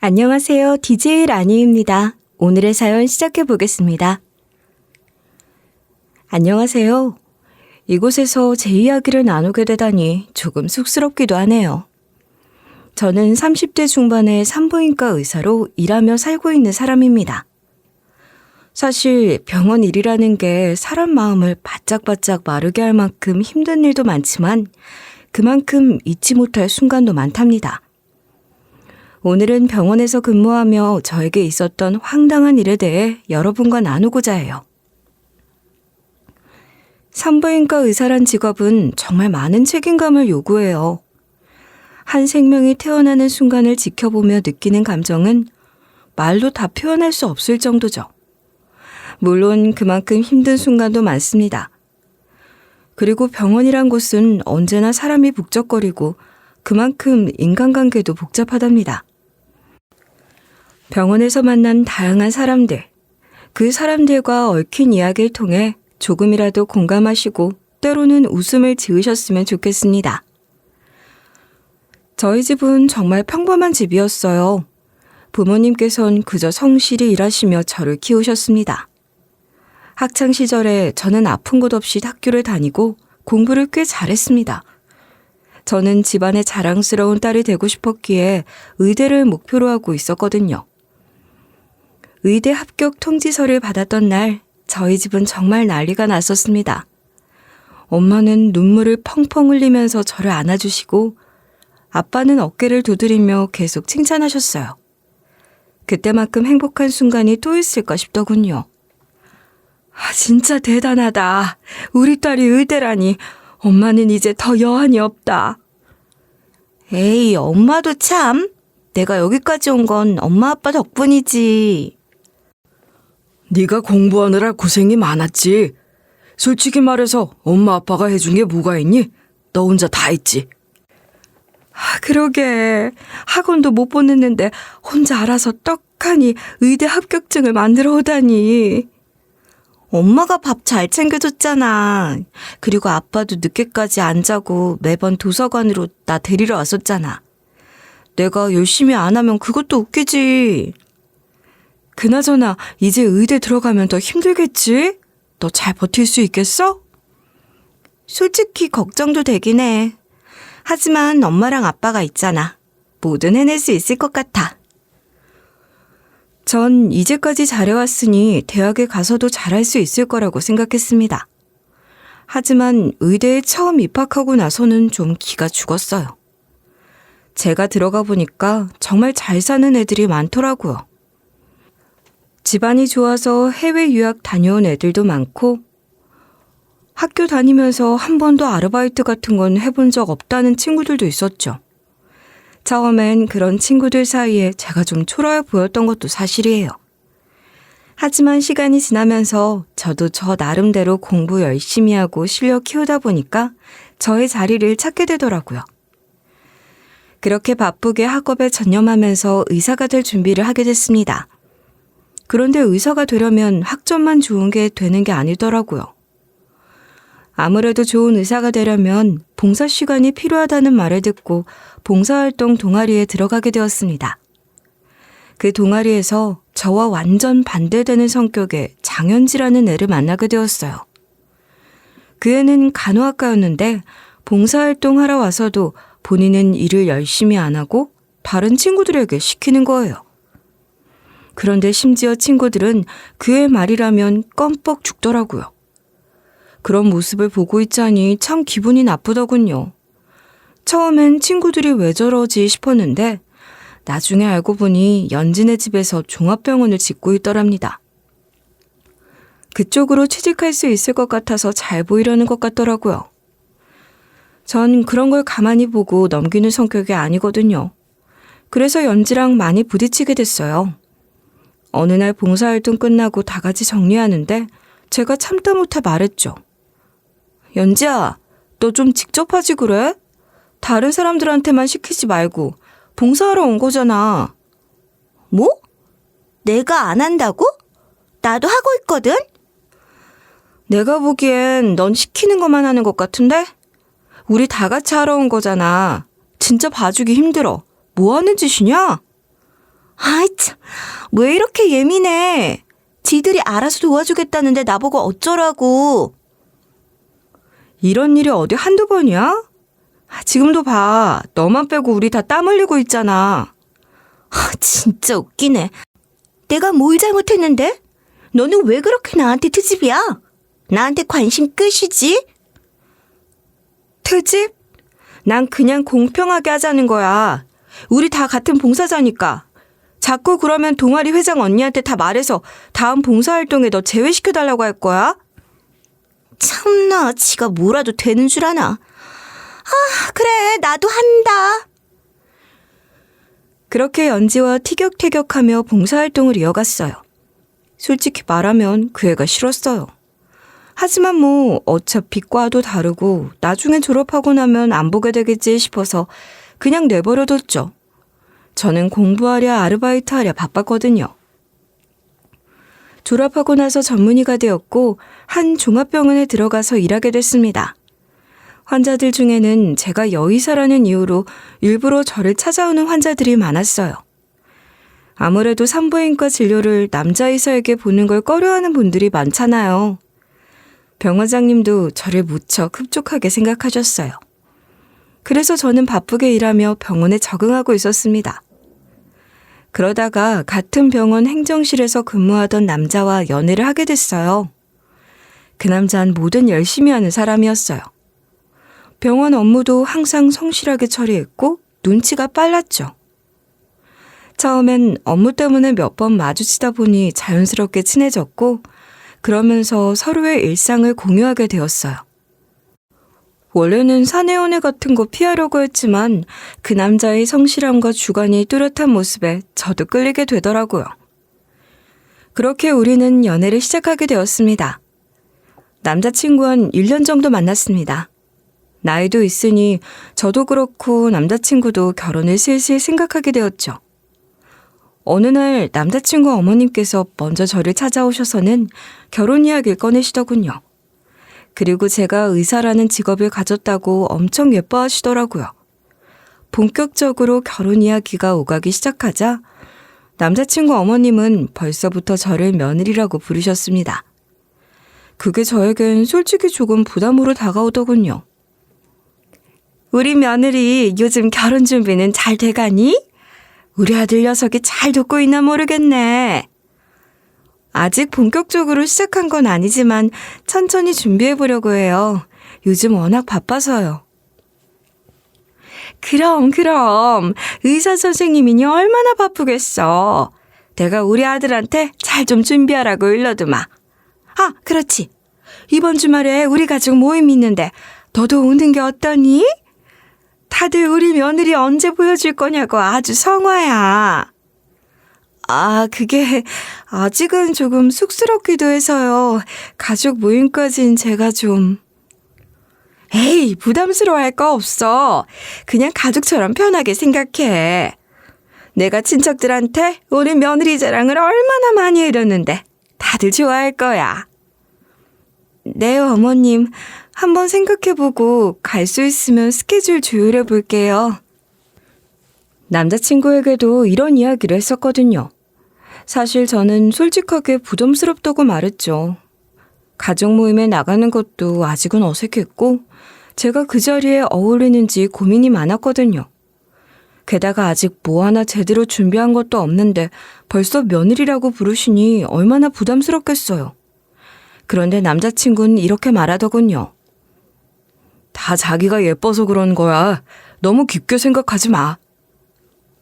안녕하세요. DJ 라니입니다. 오늘의 사연 시작해 보겠습니다. 안녕하세요. 이곳에서 제 이야기를 나누게 되다니 조금 쑥스럽기도 하네요. 저는 30대 중반의 산부인과 의사로 일하며 살고 있는 사람입니다. 사실 병원 일이라는 게 사람 마음을 바짝바짝 마르게 할 만큼 힘든 일도 많지만 그만큼 잊지 못할 순간도 많답니다. 오늘은 병원에서 근무하며 저에게 있었던 황당한 일에 대해 여러분과 나누고자 해요. 산부인과 의사란 직업은 정말 많은 책임감을 요구해요. 한 생명이 태어나는 순간을 지켜보며 느끼는 감정은 말로 다 표현할 수 없을 정도죠. 물론 그만큼 힘든 순간도 많습니다. 그리고 병원이란 곳은 언제나 사람이 북적거리고 그만큼 인간관계도 복잡하답니다. 병원에서 만난 다양한 사람들, 그 사람들과 얽힌 이야기를 통해 조금이라도 공감하시고 때로는 웃음을 지으셨으면 좋겠습니다. 저희 집은 정말 평범한 집이었어요. 부모님께선 그저 성실히 일하시며 저를 키우셨습니다. 학창시절에 저는 아픈 곳 없이 학교를 다니고 공부를 꽤 잘했습니다. 저는 집안의 자랑스러운 딸이 되고 싶었기에 의대를 목표로 하고 있었거든요. 의대 합격 통지서를 받았던 날, 저희 집은 정말 난리가 났었습니다. 엄마는 눈물을 펑펑 흘리면서 저를 안아주시고 아빠는 어깨를 두드리며 계속 칭찬하셨어요. 그때만큼 행복한 순간이 또 있을까 싶더군요. 진짜 대단하다. 우리 딸이 의대라니. 엄마는 이제 더 여한이 없다. 에이, 엄마도 참. 내가 여기까지 온 건 엄마 아빠 덕분이지. 네가 공부하느라 고생이 많았지. 솔직히 말해서 엄마 아빠가 해준 게 뭐가 있니? 너 혼자 다 했지. 그러게. 학원도 못 보냈는데 혼자 알아서 떡하니 의대 합격증을 만들어 오다니. 엄마가 밥 잘 챙겨줬잖아. 그리고 아빠도 늦게까지 안 자고 매번 도서관으로 나 데리러 왔었잖아. 내가 열심히 안 하면 그것도 웃기지. 그나저나 이제 의대 들어가면 더 힘들겠지? 너 잘 버틸 수 있겠어? 솔직히 걱정도 되긴 해. 하지만 엄마랑 아빠가 있잖아. 뭐든 해낼 수 있을 것 같아. 전 이제까지 잘해왔으니 대학에 가서도 잘할 수 있을 거라고 생각했습니다. 하지만 의대에 처음 입학하고 나서는 좀 기가 죽었어요. 제가 들어가 보니까 정말 잘 사는 애들이 많더라고요. 집안이 좋아서 해외 유학 다녀온 애들도 많고 학교 다니면서 한 번도 아르바이트 같은 건 해본 적 없다는 친구들도 있었죠. 처음엔 그런 친구들 사이에 제가 좀 초라해 보였던 것도 사실이에요. 하지만 시간이 지나면서 저도 저 나름대로 공부 열심히 하고 실력 키우다 보니까 저의 자리를 찾게 되더라고요. 그렇게 바쁘게 학업에 전념하면서 의사가 될 준비를 하게 됐습니다. 그런데 의사가 되려면 학점만 좋은 게 되는 게 아니더라고요. 아무래도 좋은 의사가 되려면 봉사 시간이 필요하다는 말을 듣고 봉사활동 동아리에 들어가게 되었습니다. 그 동아리에서 저와 완전 반대되는 성격의 장현지라는 애를 만나게 되었어요. 그 애는 간호학과였는데 봉사활동 하러 와서도 본인은 일을 열심히 안 하고 다른 친구들에게 시키는 거예요. 그런데 심지어 친구들은 그의 말이라면 껌뻑 죽더라고요. 그런 모습을 보고 있자니 참 기분이 나쁘더군요. 처음엔 친구들이 왜 저러지 싶었는데 나중에 알고 보니 연진의 집에서 종합병원을 짓고 있더랍니다. 그쪽으로 취직할 수 있을 것 같아서 잘 보이려는 것 같더라고요. 전 그런 걸 가만히 보고 넘기는 성격이 아니거든요. 그래서 연지랑 많이 부딪히게 됐어요. 어느 날 봉사활동 끝나고 다 같이 정리하는데 제가 참다 못해 말했죠. 연지야, 너 좀 직접 하지 그래? 다른 사람들한테만 시키지 말고 봉사하러 온 거잖아. 뭐? 내가 안 한다고? 나도 하고 있거든? 내가 보기엔 넌 시키는 것만 하는 것 같은데? 우리 다 같이 하러 온 거잖아. 진짜 봐주기 힘들어. 뭐 하는 짓이냐? 아이 참, 왜 이렇게 예민해? 지들이 알아서 도와주겠다는데 나보고 어쩌라고. 이런 일이 어디 한두 번이야? 지금도 봐. 너만 빼고 우리 다 땀 흘리고 있잖아. 진짜 웃기네. 내가 뭘 잘못했는데? 너는 왜 그렇게 나한테 트집이야? 나한테 관심 끝이지? 트집? 난 그냥 공평하게 하자는 거야. 우리 다 같은 봉사자니까. 자꾸 그러면 동아리 회장 언니한테 다 말해서 다음 봉사활동에 너 제외시켜달라고 할 거야? 참나, 지가 뭐라도 되는 줄 아나. 그래, 나도 한다. 그렇게 연지와 티격태격하며 봉사활동을 이어갔어요. 솔직히 말하면 그 애가 싫었어요. 하지만 뭐 어차피 과도 다르고 나중에 졸업하고 나면 안 보게 되겠지 싶어서 그냥 내버려뒀죠. 저는 공부하랴 아르바이트하랴 바빴거든요. 졸업하고 나서 전문의가 되었고 한 종합병원에 들어가서 일하게 됐습니다. 환자들 중에는 제가 여의사라는 이유로 일부러 저를 찾아오는 환자들이 많았어요. 아무래도 산부인과 진료를 남자 의사에게 보는 걸 꺼려하는 분들이 많잖아요. 병원장님도 저를 무척 흡족하게 생각하셨어요. 그래서 저는 바쁘게 일하며 병원에 적응하고 있었습니다. 그러다가 같은 병원 행정실에서 근무하던 남자와 연애를 하게 됐어요. 그 남자는 뭐든 열심히 하는 사람이었어요. 병원 업무도 항상 성실하게 처리했고 눈치가 빨랐죠. 처음엔 업무 때문에 몇 번 마주치다 보니 자연스럽게 친해졌고 그러면서 서로의 일상을 공유하게 되었어요. 원래는 사내연애 같은 거 피하려고 했지만 그 남자의 성실함과 주관이 뚜렷한 모습에 저도 끌리게 되더라고요. 그렇게 우리는 연애를 시작하게 되었습니다. 남자친구는 1년 정도 만났습니다. 나이도 있으니 저도 그렇고 남자친구도 결혼을 슬슬 생각하게 되었죠. 어느 날 남자친구 어머님께서 먼저 저를 찾아오셔서는 결혼 이야기를 꺼내시더군요. 그리고 제가 의사라는 직업을 가졌다고 엄청 예뻐하시더라고요. 본격적으로 결혼 이야기가 오가기 시작하자 남자친구 어머님은 벌써부터 저를 며느리라고 부르셨습니다. 그게 저에겐 솔직히 조금 부담으로 다가오더군요. 우리 며느리 요즘 결혼 준비는 잘 돼가니? 우리 아들 녀석이 잘 돕고 있나 모르겠네. 아직 본격적으로 시작한 건 아니지만 천천히 준비해보려고 해요. 요즘 워낙 바빠서요. 그럼 의사 선생님이니 얼마나 바쁘겠어. 내가 우리 아들한테 잘 좀 준비하라고 일러두마. 그렇지. 이번 주말에 우리 가족 모임 있는데 너도 오는 게 어떠니? 다들 우리 며느리 언제 보여줄 거냐고 아주 성화야. 그게 아직은 조금 쑥스럽기도 해서요. 가족 모임까진 제가 좀... 에이, 부담스러워할 거 없어. 그냥 가족처럼 편하게 생각해. 내가 친척들한테 우리 며느리 자랑을 얼마나 많이 해줬는데 다들 좋아할 거야. 네, 어머님. 한번 생각해보고 갈 수 있으면 스케줄 조율해 볼게요. 남자친구에게도 이런 이야기를 했었거든요. 사실 저는 솔직하게 부담스럽다고 말했죠. 가족 모임에 나가는 것도 아직은 어색했고 제가 그 자리에 어울리는지 고민이 많았거든요. 게다가 아직 뭐 하나 제대로 준비한 것도 없는데 벌써 며느리라고 부르시니 얼마나 부담스럽겠어요. 그런데 남자친구는 이렇게 말하더군요. 다 자기가 예뻐서 그런 거야. 너무 깊게 생각하지 마.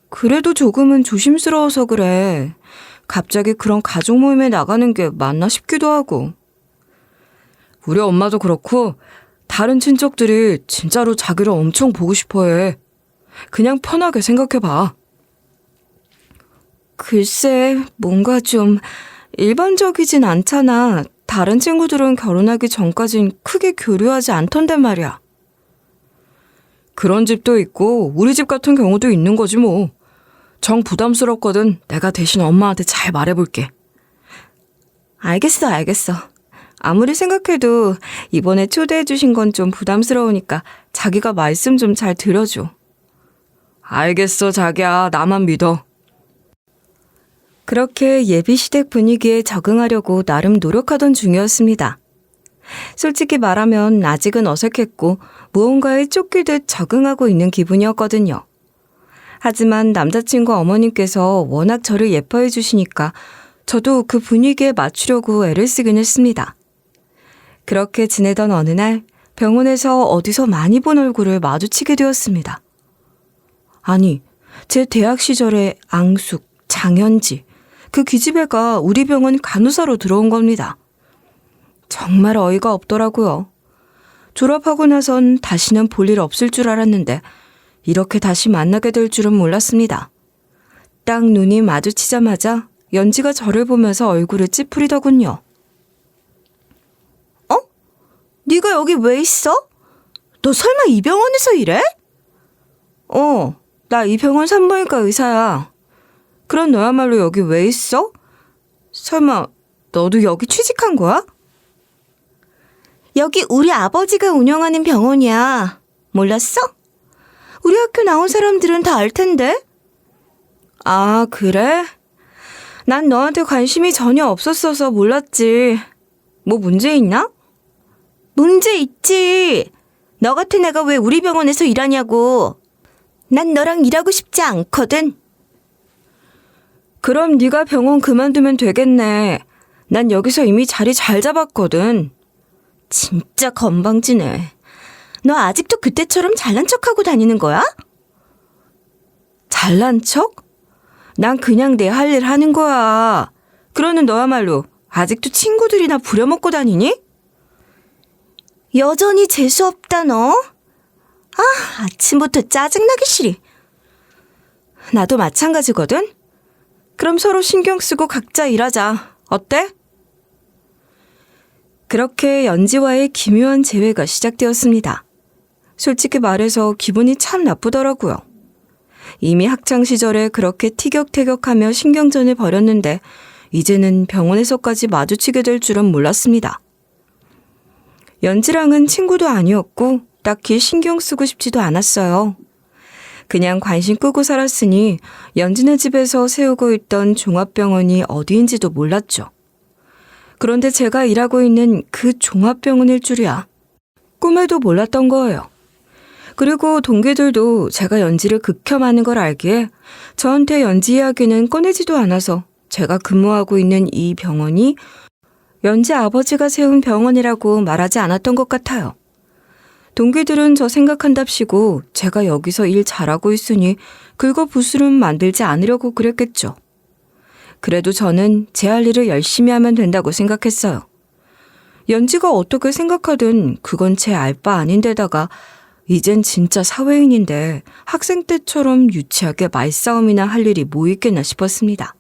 그래도 조금은 조심스러워서 그래. 갑자기 그런 가족 모임에 나가는 게 맞나 싶기도 하고. 우리 엄마도 그렇고 다른 친척들이 진짜로 자기를 엄청 보고 싶어해. 그냥 편하게 생각해봐. 글쎄, 뭔가 좀 일반적이진 않잖아. 다른 친구들은 결혼하기 전까진 크게 교류하지 않던데 말이야. 그런 집도 있고 우리 집 같은 경우도 있는 거지 뭐. 정 부담스럽거든. 내가 대신 엄마한테 잘 말해볼게. 알겠어. 아무리 생각해도 이번에 초대해 주신 건 좀 부담스러우니까 자기가 말씀 좀 잘 들어줘. 알겠어, 자기야. 나만 믿어. 그렇게 예비 시댁 분위기에 적응하려고 나름 노력하던 중이었습니다. 솔직히 말하면 아직은 어색했고 무언가에 쫓기듯 적응하고 있는 기분이었거든요. 하지만 남자친구 어머님께서 워낙 저를 예뻐해 주시니까 저도 그 분위기에 맞추려고 애를 쓰긴 했습니다. 그렇게 지내던 어느 날 병원에서 어디서 많이 본 얼굴을 마주치게 되었습니다. 아니, 제 대학 시절에 앙숙, 장현지, 그 기집애가 우리 병원 간호사로 들어온 겁니다. 정말 어이가 없더라고요. 졸업하고 나선 다시는 볼 일 없을 줄 알았는데 이렇게 다시 만나게 될 줄은 몰랐습니다. 딱 눈이 마주치자마자 연지가 저를 보면서 얼굴을 찌푸리더군요. 어? 네가 여기 왜 있어? 너 설마 이 병원에서 일해? 나 이 병원 산부인과 의사야. 그럼 너야말로 여기 왜 있어? 설마 너도 여기 취직한 거야? 여기 우리 아버지가 운영하는 병원이야. 몰랐어? 우리 학교 나온 사람들은 다 알 텐데. 아, 그래? 난 너한테 관심이 전혀 없었어서 몰랐지. 뭐 문제 있나? 문제 있지. 너 같은 애가 왜 우리 병원에서 일하냐고. 난 너랑 일하고 싶지 않거든. 그럼 네가 병원 그만두면 되겠네. 난 여기서 이미 자리 잘 잡았거든. 진짜 건방지네. 너 아직도 그때처럼 잘난 척하고 다니는 거야? 잘난 척? 난 그냥 내 할 일 하는 거야. 그러는 너야말로 아직도 친구들이나 부려먹고 다니니? 여전히 재수없다 너. 아침부터 짜증나기 싫이. 나도 마찬가지거든? 그럼 서로 신경 쓰고 각자 일하자. 어때? 그렇게 연지와의 기묘한 재회가 시작되었습니다. 솔직히 말해서 기분이 참 나쁘더라고요. 이미 학창시절에 그렇게 티격태격하며 신경전을 벌였는데 이제는 병원에서까지 마주치게 될 줄은 몰랐습니다. 연지랑은 친구도 아니었고 딱히 신경 쓰고 싶지도 않았어요. 그냥 관심 끄고 살았으니 연지네 집에서 세우고 있던 종합병원이 어디인지도 몰랐죠. 그런데 제가 일하고 있는 그 종합병원일 줄이야. 꿈에도 몰랐던 거예요. 그리고 동기들도 제가 연지를 극혐하는 걸 알기에 저한테 연지 이야기는 꺼내지도 않아서 제가 근무하고 있는 이 병원이 연지 아버지가 세운 병원이라고 말하지 않았던 것 같아요. 동기들은 저 생각한답시고 제가 여기서 일 잘하고 있으니 긁어부스름 만들지 않으려고 그랬겠죠. 그래도 저는 제 할 일을 열심히 하면 된다고 생각했어요. 연지가 어떻게 생각하든 그건 제 알 바 아닌데다가 이젠 진짜 사회인인데 학생 때처럼 유치하게 말싸움이나 할 일이 뭐 있겠나 싶었습니다.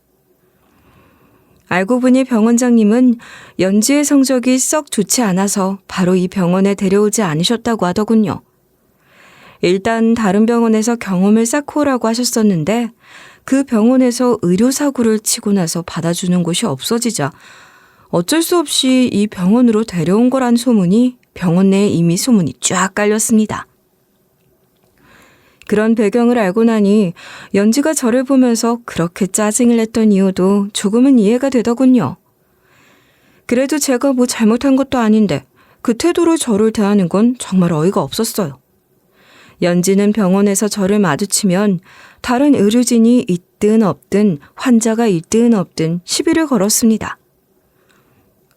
알고 보니 병원장님은 연지의 성적이 썩 좋지 않아서 바로 이 병원에 데려오지 않으셨다고 하더군요. 일단 다른 병원에서 경험을 쌓고 오라고 하셨었는데 그 병원에서 의료사고를 치고 나서 받아주는 곳이 없어지자 어쩔 수 없이 이 병원으로 데려온 거란 소문이 병원 내에 이미 소문이 쫙 깔렸습니다. 그런 배경을 알고 나니 연지가 저를 보면서 그렇게 짜증을 냈던 이유도 조금은 이해가 되더군요. 그래도 제가 뭐 잘못한 것도 아닌데 그 태도로 저를 대하는 건 정말 어이가 없었어요. 연지는 병원에서 저를 마주치면 다른 의료진이 있든 없든 환자가 있든 없든 시비를 걸었습니다.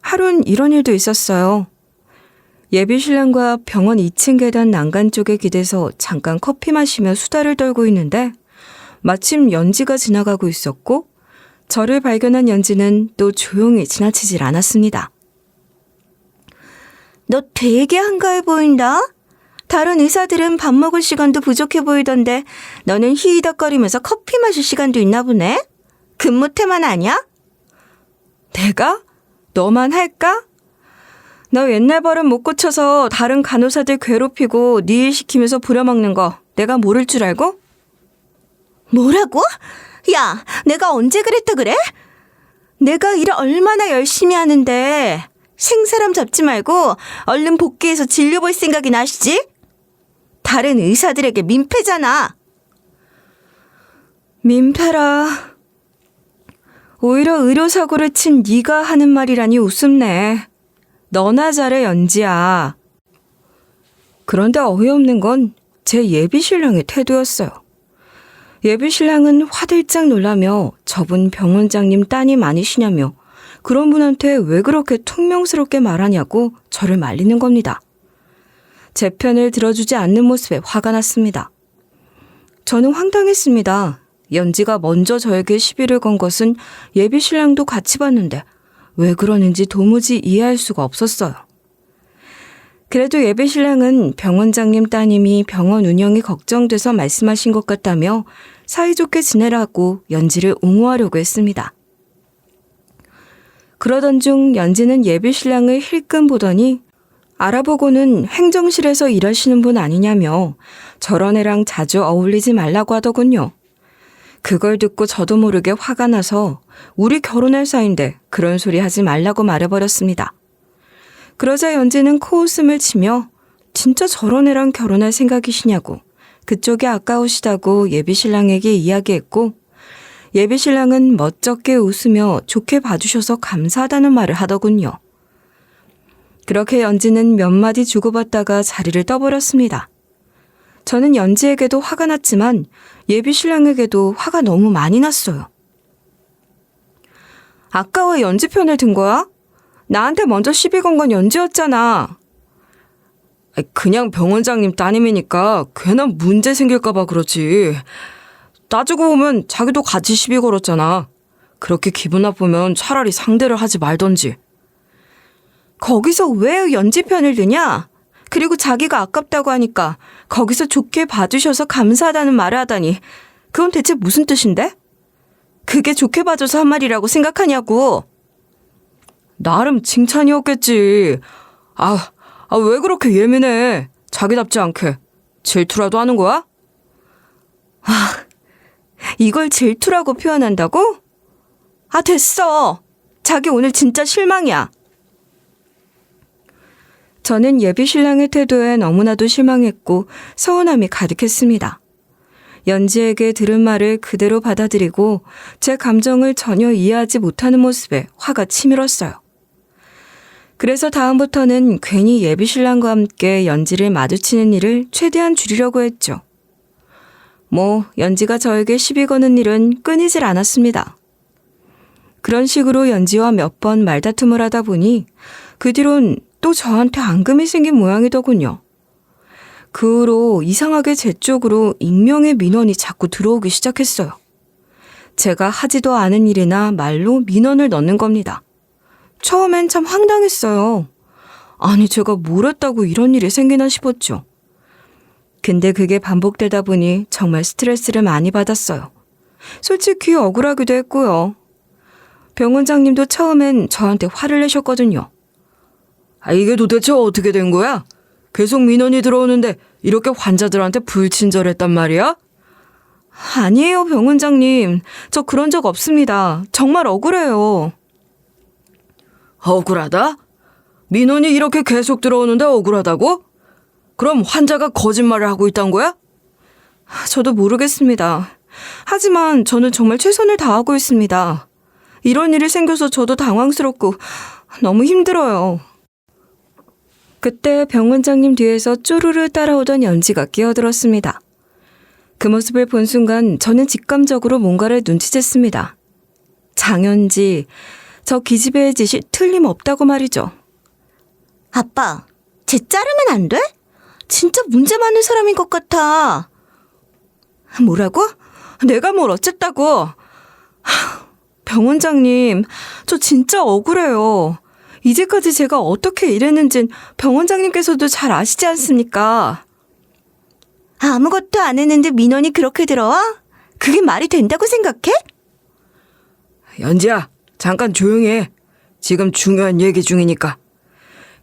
하루는 이런 일도 있었어요. 예비 신랑과 병원 2층 계단 난간 쪽에 기대서 잠깐 커피 마시며 수다를 떨고 있는데 마침 연지가 지나가고 있었고 저를 발견한 연지는 또 조용히 지나치질 않았습니다. 너 되게 한가해 보인다. 다른 의사들은 밥 먹을 시간도 부족해 보이던데 너는 히히덕거리면서 커피 마실 시간도 있나 보네? 근무 태만 아니야? 내가? 너만 할까? 너 옛날 버릇 못 고쳐서 다른 간호사들 괴롭히고 네 일 시키면서 부려먹는 거 내가 모를 줄 알고? 뭐라고? 야, 내가 언제 그랬다 그래? 내가 일을 얼마나 열심히 하는데 생사람 잡지 말고 얼른 복귀해서 진료 볼 생각이 나시지? 다른 의사들에게 민폐잖아. 민폐라. 오히려 의료사고를 친 네가 하는 말이라니 우습네. 너나 잘해, 연지야. 그런데 어이없는 건 제 예비신랑의 태도였어요. 예비신랑은 화들짝 놀라며 저분 병원장님 따님 아니시냐며 그런 분한테 왜 그렇게 퉁명스럽게 말하냐고 저를 말리는 겁니다. 제 편을 들어주지 않는 모습에 화가 났습니다. 저는 황당했습니다. 연지가 먼저 저에게 시비를 건 것은 예비신랑도 같이 봤는데 왜 그러는지 도무지 이해할 수가 없었어요. 그래도 예비신랑은 병원장님 따님이 병원 운영이 걱정돼서 말씀하신 것 같다며 사이좋게 지내라고 연지를 옹호하려고 했습니다. 그러던 중 연지는 예비신랑을 힐끔 보더니 알아보고는 행정실에서 일하시는 분 아니냐며 저런 애랑 자주 어울리지 말라고 하더군요. 그걸 듣고 저도 모르게 화가 나서 우리 결혼할 사이인데 그런 소리 하지 말라고 말해버렸습니다. 그러자 연지는 코웃음을 치며 진짜 저런 애랑 결혼할 생각이시냐고 그쪽이 아까우시다고 예비신랑에게 이야기했고 예비신랑은 멋쩍게 웃으며 좋게 봐주셔서 감사하다는 말을 하더군요. 그렇게 연지는 몇 마디 주고받다가 자리를 떠버렸습니다. 저는 연지에게도 화가 났지만 예비신랑에게도 화가 너무 많이 났어요. 아까 왜 연지 편을 든 거야? 나한테 먼저 시비 건 건 연지였잖아. 그냥 병원장님 따님이니까 괜한 문제 생길까봐 그렇지. 따지고 보면 자기도 같이 시비 걸었잖아. 그렇게 기분 나쁘면 차라리 상대를 하지 말던지. 거기서 왜 연지 편을 드냐? 그리고 자기가 아깝다고 하니까 거기서 좋게 봐주셔서 감사하다는 말을 하다니 그건 대체 무슨 뜻인데? 그게 좋게 봐줘서 한 말이라고 생각하냐고. 나름 칭찬이었겠지. 왜 그렇게 예민해? 자기답지 않게. 질투라도 하는 거야? 이걸 질투라고 표현한다고? 됐어. 자기 오늘 진짜 실망이야. 저는 예비신랑의 태도에 너무나도 실망했고 서운함이 가득했습니다. 연지에게 들은 말을 그대로 받아들이고 제 감정을 전혀 이해하지 못하는 모습에 화가 치밀었어요. 그래서 다음부터는 괜히 예비신랑과 함께 연지를 마주치는 일을 최대한 줄이려고 했죠. 연지가 저에게 시비 거는 일은 끊이질 않았습니다. 그런 식으로 연지와 몇 번 말다툼을 하다 보니 그 뒤론 또 저한테 앙금이 생긴 모양이더군요. 그 후로 이상하게 제 쪽으로 익명의 민원이 자꾸 들어오기 시작했어요. 제가 하지도 않은 일이나 말로 민원을 넣는 겁니다. 처음엔 참 황당했어요. 아니 제가 뭘 했다고 이런 일이 생기나 싶었죠. 근데 그게 반복되다 보니 정말 스트레스를 많이 받았어요. 솔직히 억울하기도 했고요. 병원장님도 처음엔 저한테 화를 내셨거든요. 이게 도대체 어떻게 된 거야? 계속 민원이 들어오는데 이렇게 환자들한테 불친절했단 말이야? 아니에요, 병원장님. 저 그런 적 없습니다. 정말 억울해요. 억울하다? 민원이 이렇게 계속 들어오는데 억울하다고? 그럼 환자가 거짓말을 하고 있단 거야? 저도 모르겠습니다. 하지만 저는 정말 최선을 다하고 있습니다. 이런 일이 생겨서 저도 당황스럽고 너무 힘들어요. 그때 병원장님 뒤에서 쪼르르 따라오던 연지가 끼어들었습니다. 그 모습을 본 순간 저는 직감적으로 뭔가를 눈치챘습니다. 장연지, 저 기집애의 짓이 틀림없다고 말이죠. 아빠, 쟤 자르면 안 돼? 진짜 문제 많은 사람인 것 같아. 뭐라고? 내가 뭘 어쨌다고? 병원장님, 저 진짜 억울해요. 이제까지 제가 어떻게 일했는진 병원장님께서도 잘 아시지 않습니까? 아무것도 안 했는데 민원이 그렇게 들어와? 그게 말이 된다고 생각해? 연지야, 잠깐 조용히 해. 지금 중요한 얘기 중이니까.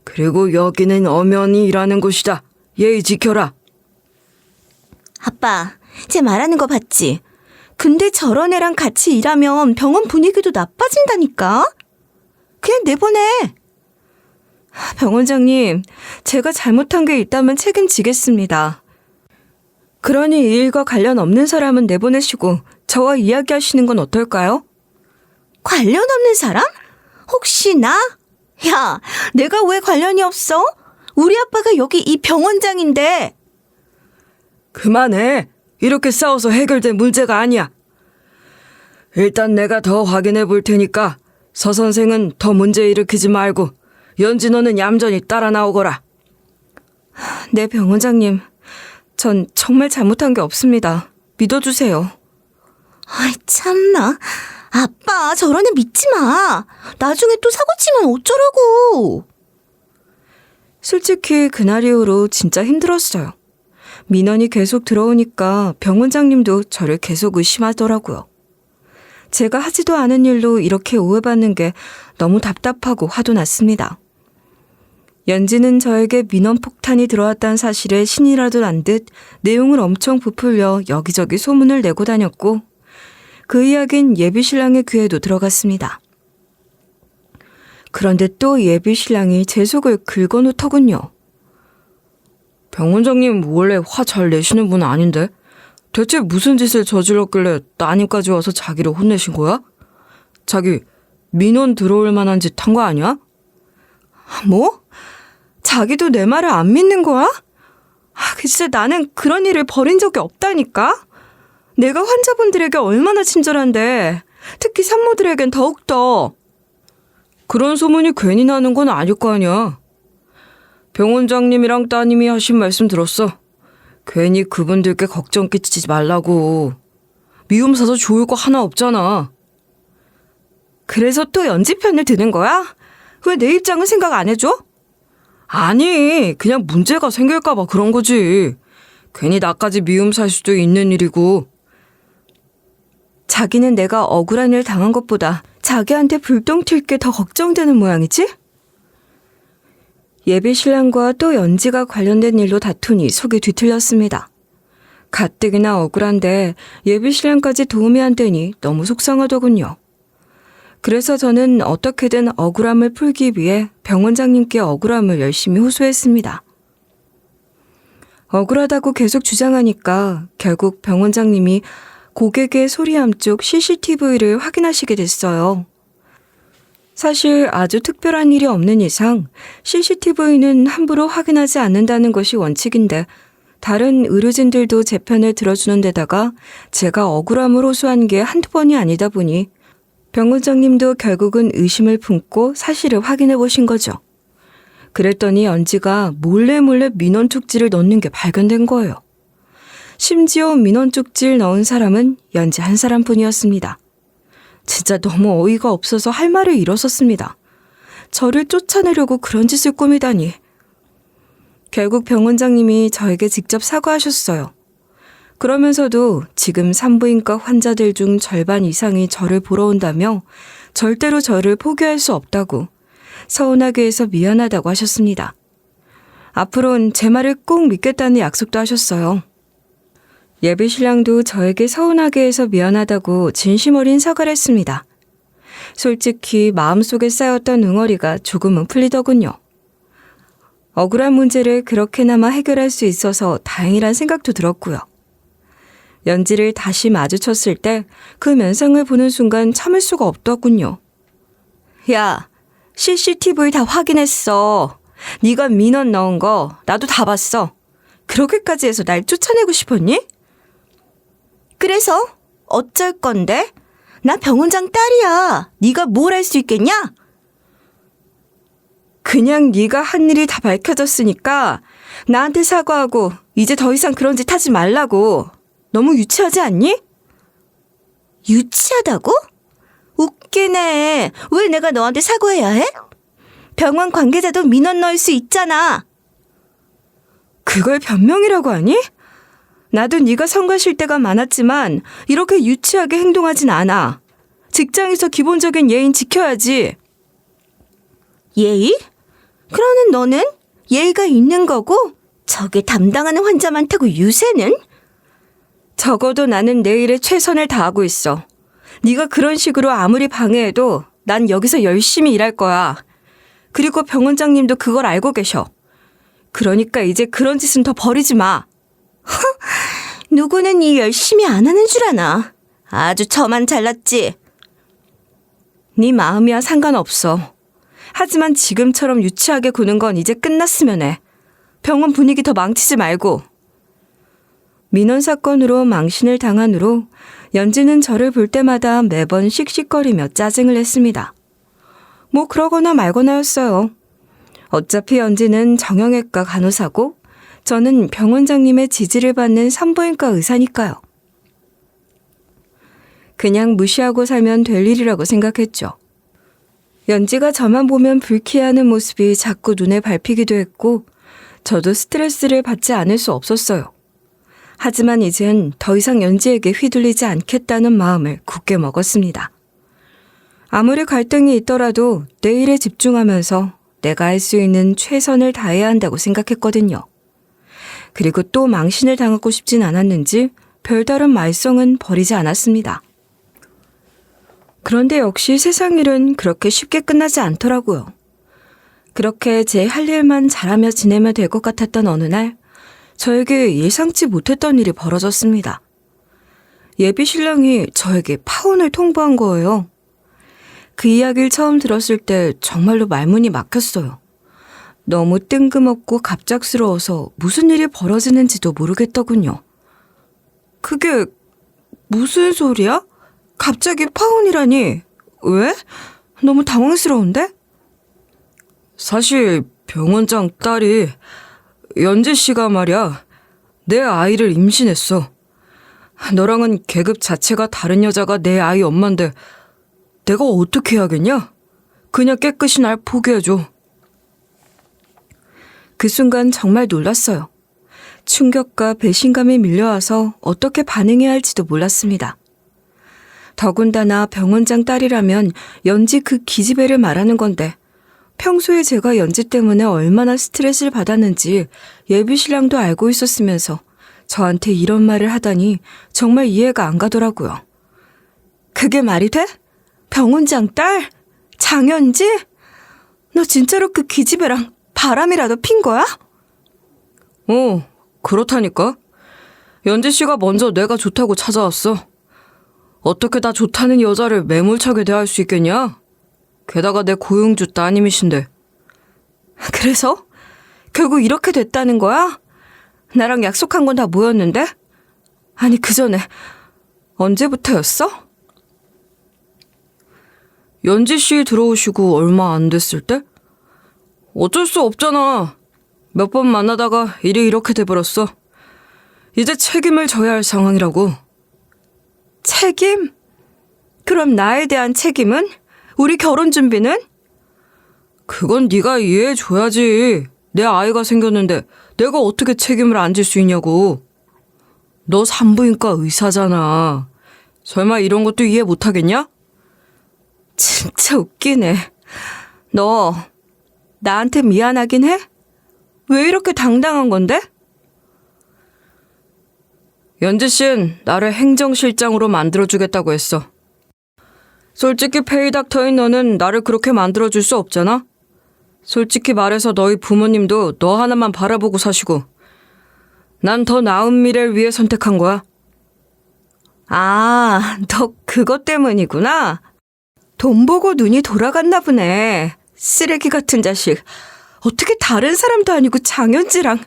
그리고 여기는 엄연히 일하는 곳이다. 예의 지켜라. 아빠, 쟤 말하는 거 봤지? 근데 저런 애랑 같이 일하면 병원 분위기도 나빠진다니까? 그냥 내보내. 병원장님, 제가 잘못한 게 있다면 책임지겠습니다. 그러니 이 일과 관련 없는 사람은 내보내시고 저와 이야기하시는 건 어떨까요? 관련 없는 사람? 혹시 나? 야, 내가 왜 관련이 없어? 우리 아빠가 여기 이 병원장인데. 그만해. 이렇게 싸워서 해결된 문제가 아니야. 일단 내가 더 확인해 볼 테니까 서 선생은 더 문제 일으키지 말고 연지 너는 얌전히 따라 나오거라. 네, 병원장님. 전 정말 잘못한 게 없습니다. 믿어주세요. 아이, 참나. 아빠, 저런 애 믿지 마. 나중에 또 사고 치면 어쩌라고. 솔직히 그날 이후로 진짜 힘들었어요. 민원이 계속 들어오니까 병원장님도 저를 계속 의심하더라고요. 제가 하지도 않은 일로 이렇게 오해받는 게 너무 답답하고 화도 났습니다. 연지는 저에게 민원 폭탄이 들어왔다는 사실에 신이라도 난 듯 내용을 엄청 부풀려 여기저기 소문을 내고 다녔고 그 이야기는 예비신랑의 귀에도 들어갔습니다. 그런데 또 예비신랑이 제 속을 긁어놓더군요. 병원장님 원래 화 잘 내시는 분 아닌데 대체 무슨 짓을 저질렀길래 따님까지 와서 자기를 혼내신 거야? 자기 민원 들어올 만한 짓 한 거 아니야? 뭐? 자기도 내 말을 안 믿는 거야? 진짜 나는 그런 일을 벌인 적이 없다니까? 내가 환자분들에게 얼마나 친절한데 특히 산모들에겐 더욱더. 그런 소문이 괜히 나는 건 아닐 거 아니야. 병원장님이랑 따님이 하신 말씀 들었어. 괜히 그분들께 걱정 끼치지 말라고. 미움 사서 좋을 거 하나 없잖아. 그래서 또 연지 편을 드는 거야? 왜 내 입장은 생각 안 해줘? 아니, 그냥 문제가 생길까 봐 그런 거지. 괜히 나까지 미움 살 수도 있는 일이고. 자기는 내가 억울한 일 당한 것보다 자기한테 불똥 튈 게 더 걱정되는 모양이지? 예비신랑과 또 연지가 관련된 일로 다투니 속이 뒤틀렸습니다. 가뜩이나 억울한데 예비신랑까지 도움이 안 되니 너무 속상하더군요. 그래서 저는 어떻게든 억울함을 풀기 위해 병원장님께 억울함을 열심히 호소했습니다. 억울하다고 계속 주장하니까 결국 병원장님이 고객의 소리함 쪽 CCTV를 확인하시게 됐어요. 사실 아주 특별한 일이 없는 이상 CCTV는 함부로 확인하지 않는다는 것이 원칙인데 다른 의료진들도 제 편을 들어주는 데다가 제가 억울함을 호소한 게 한두 번이 아니다 보니 병원장님도 결국은 의심을 품고 사실을 확인해 보신 거죠. 그랬더니 연지가 몰래 민원 쪽지를 넣는 게 발견된 거예요. 심지어 민원 쪽지를 넣은 사람은 연지 한 사람뿐이었습니다. 진짜 너무 어이가 없어서 할 말을 잃었었습니다. 저를 쫓아내려고 그런 짓을 꾸미다니. 결국 병원장님이 저에게 직접 사과하셨어요. 그러면서도 지금 산부인과 환자들 중 절반 이상이 저를 보러 온다며 절대로 저를 포기할 수 없다고 서운하게 해서 미안하다고 하셨습니다. 앞으로는 제 말을 꼭 믿겠다는 약속도 하셨어요. 예비신랑도 저에게 서운하게 해서 미안하다고 진심 어린 사과를 했습니다. 솔직히 마음속에 쌓였던 응어리가 조금은 풀리더군요. 억울한 문제를 그렇게나마 해결할 수 있어서 다행이란 생각도 들었고요. 연지를 다시 마주쳤을 때 그 면상을 보는 순간 참을 수가 없더군요. 야, CCTV 다 확인했어. 네가 민원 넣은 거 나도 다 봤어. 그렇게까지 해서 날 쫓아내고 싶었니? 그래서 어쩔 건데? 나 병원장 딸이야. 네가 뭘 할 수 있겠냐? 그냥 네가 한 일이 다 밝혀졌으니까 나한테 사과하고 이제 더 이상 그런 짓 하지 말라고. 너무 유치하지 않니? 유치하다고? 웃기네. 왜 내가 너한테 사과해야 해? 병원 관계자도 민원 넣을 수 있잖아. 그걸 변명이라고 하니? 나도 네가 성가실 때가 많았지만 이렇게 유치하게 행동하진 않아. 직장에서 기본적인 예의는 지켜야지. 예의? 그러는 너는 예의가 있는 거고 저게 담당하는 환자 많다고 유세는? 적어도 나는 내 일에 최선을 다하고 있어. 네가 그런 식으로 아무리 방해해도 난 여기서 열심히 일할 거야. 그리고 병원장님도 그걸 알고 계셔. 그러니까 이제 그런 짓은 더 버리지 마. 누구는 일 열심히 안 하는 줄 아나. 아주 저만 잘났지. 네 마음이야 상관없어. 하지만 지금처럼 유치하게 구는 건 이제 끝났으면 해. 병원 분위기 더 망치지 말고. 민원 사건으로 망신을 당한 후로 연지는 저를 볼 때마다 매번 씩씩거리며 짜증을 냈습니다. 뭐 그러거나 말거나였어요. 어차피 연지는 정형외과 간호사고 저는 병원장님의 지지를 받는 산부인과 의사니까요. 그냥 무시하고 살면 될 일이라고 생각했죠. 연지가 저만 보면 불쾌해하는 모습이 자꾸 눈에 밟히기도 했고 저도 스트레스를 받지 않을 수 없었어요. 하지만 이젠 더 이상 연지에게 휘둘리지 않겠다는 마음을 굳게 먹었습니다. 아무리 갈등이 있더라도 내 일에 집중하면서 내가 할 수 있는 최선을 다해야 한다고 생각했거든요. 그리고 또 망신을 당하고 싶진 않았는지 별다른 말썽은 벌이지 않았습니다. 그런데 역시 세상 일은 그렇게 쉽게 끝나지 않더라고요. 그렇게 제 할 일만 잘하며 지내면 될 것 같았던 어느 날 저에게 예상치 못했던 일이 벌어졌습니다. 예비 신랑이 저에게 파혼을 통보한 거예요. 그 이야기를 처음 들었을 때 정말로 말문이 막혔어요. 너무 뜬금없고 갑작스러워서 무슨 일이 벌어지는지도 모르겠더군요. 그게 무슨 소리야? 갑자기 파혼이라니? 왜? 너무 당황스러운데? 사실 병원장 딸이 연지 씨가 말이야, 내 아이를 임신했어. 너랑은 계급 자체가 다른 여자가 내 아이 엄마인데 내가 어떻게 해야겠냐? 그냥 깨끗이 날 포기해줘. 그 순간 정말 놀랐어요. 충격과 배신감이 밀려와서 어떻게 반응해야 할지도 몰랐습니다. 더군다나 병원장 딸이라면 연지 그 기집애를 말하는 건데 평소에 제가 연지 때문에 얼마나 스트레스를 받았는지 예비신랑도 알고 있었으면서 저한테 이런 말을 하다니 정말 이해가 안 가더라고요. 그게 말이 돼? 병원장 딸? 장연지? 너 진짜로 그 기집애랑 바람이라도 핀 거야? 그렇다니까. 연지 씨가 먼저 내가 좋다고 찾아왔어. 어떻게 나 좋다는 여자를 매몰차게 대할 수 있겠냐? 게다가 내 고용주 따님이신데. 그래서? 결국 이렇게 됐다는 거야? 나랑 약속한 건 다 뭐였는데? 아니 그 전에 언제부터였어? 연지 씨 들어오시고 얼마 안 됐을 때? 어쩔 수 없잖아. 몇 번 만나다가 일이 이렇게 돼버렸어. 이제 책임을 져야 할 상황이라고. 책임? 그럼 나에 대한 책임은? 우리 결혼 준비는? 그건 네가 이해해줘야지. 내 아이가 생겼는데 내가 어떻게 책임을 안 질 수 있냐고. 너 산부인과 의사잖아. 설마 이런 것도 이해 못하겠냐? 진짜 웃기네. 너 나한테 미안하긴 해? 왜 이렇게 당당한 건데? 연지 씨는 나를 행정실장으로 만들어주겠다고 했어. 솔직히 페이닥터인 너는 나를 그렇게 만들어줄 수 없잖아? 솔직히 말해서 너희 부모님도 너 하나만 바라보고 사시고 난 더 나은 미래를 위해 선택한 거야. 아, 너 그것 때문이구나. 돈 보고 눈이 돌아갔나 보네. 쓰레기 같은 자식. 어떻게 다른 사람도 아니고 장현지랑.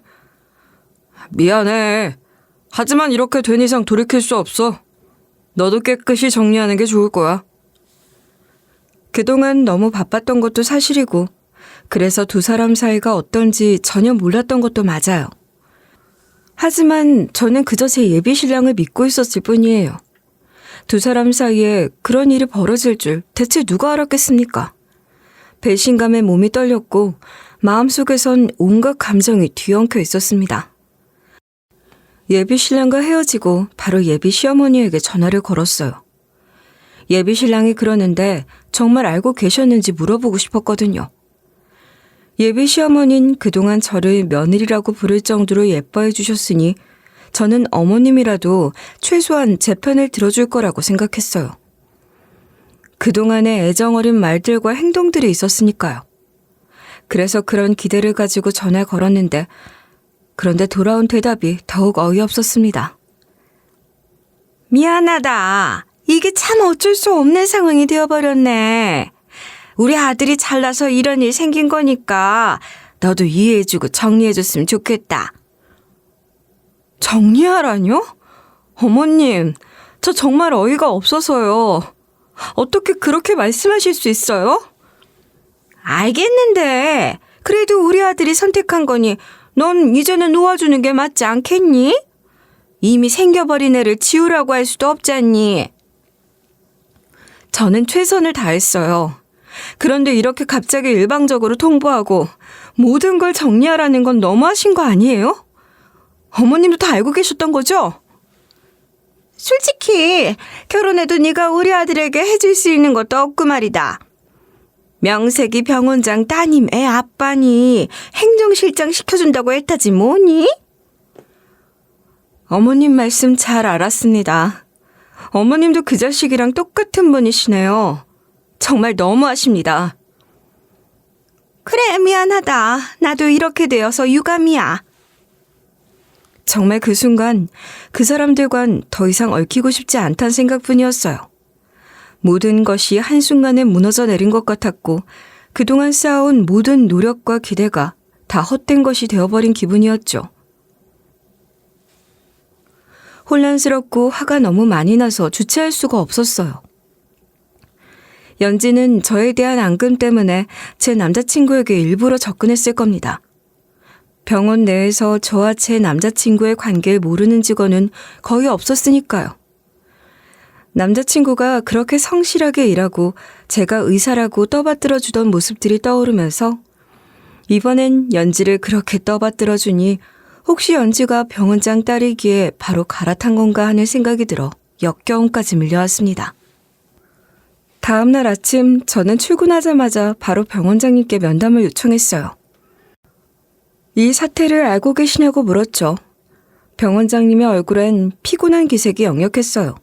미안해. 하지만 이렇게 된 이상 돌이킬 수 없어. 너도 깨끗이 정리하는 게 좋을 거야. 그동안 너무 바빴던 것도 사실이고 그래서 두 사람 사이가 어떤지 전혀 몰랐던 것도 맞아요. 하지만 저는 그저 제 예비 신랑을 믿고 있었을 뿐이에요. 두 사람 사이에 그런 일이 벌어질 줄 대체 누가 알았겠습니까? 배신감에 몸이 떨렸고 마음속에선 온갖 감정이 뒤엉켜 있었습니다. 예비 신랑과 헤어지고 바로 예비 시어머니에게 전화를 걸었어요. 예비 신랑이 그러는데 정말 알고 계셨는지 물어보고 싶었거든요. 예비 시어머니는 그동안 저를 며느리라고 부를 정도로 예뻐해 주셨으니 저는 어머님이라도 최소한 제 편을 들어줄 거라고 생각했어요. 그동안의 애정어린 말들과 행동들이 있었으니까요. 그래서 그런 기대를 가지고 전화 걸었는데 그런데 돌아온 대답이 더욱 어이없었습니다. 미안하다. 이게 참 어쩔 수 없는 상황이 되어버렸네. 우리 아들이 잘나서 이런 일 생긴 거니까 너도 이해해주고 정리해줬으면 좋겠다. 정리하라뇨? 어머님, 저 정말 어이가 없어서요. 어떻게 그렇게 말씀하실 수 있어요? 알겠는데 그래도 우리 아들이 선택한 거니 넌 이제는 놓아주는 게 맞지 않겠니? 이미 생겨버린 애를 지우라고 할 수도 없잖니. 저는 최선을 다했어요. 그런데 이렇게 갑자기 일방적으로 통보하고 모든 걸 정리하라는 건 너무하신 거 아니에요? 어머님도 다 알고 계셨던 거죠? 솔직히 결혼해도 네가 우리 아들에게 해줄 수 있는 것도 없고 말이다. 명색이 병원장 따님 애 아빠니 행정실장 시켜준다고 했다지 뭐니? 어머님 말씀 잘 알았습니다. 어머님도 그 자식이랑 똑같은 분이시네요. 정말 너무하십니다. 그래 미안하다. 나도 이렇게 되어서 유감이야. 정말 그 순간 그 사람들과는 더 이상 얽히고 싶지 않다는 생각뿐이었어요. 모든 것이 한순간에 무너져 내린 것 같았고 그동안 쌓아온 모든 노력과 기대가 다 헛된 것이 되어버린 기분이었죠. 혼란스럽고 화가 너무 많이 나서 주체할 수가 없었어요. 연지는 저에 대한 앙금 때문에 제 남자친구에게 일부러 접근했을 겁니다. 병원 내에서 저와 제 남자친구의 관계를 모르는 직원은 거의 없었으니까요. 남자친구가 그렇게 성실하게 일하고 제가 의사라고 떠받들어주던 모습들이 떠오르면서 이번엔 연지를 그렇게 떠받들어주니 혹시 연지가 병원장 딸이기에 바로 갈아탄 건가 하는 생각이 들어 역겨움까지 밀려왔습니다. 다음 날 아침 저는 출근하자마자 바로 병원장님께 면담을 요청했어요. 이 사태를 알고 계시냐고 물었죠. 병원장님의 얼굴엔 피곤한 기색이 역력했어요.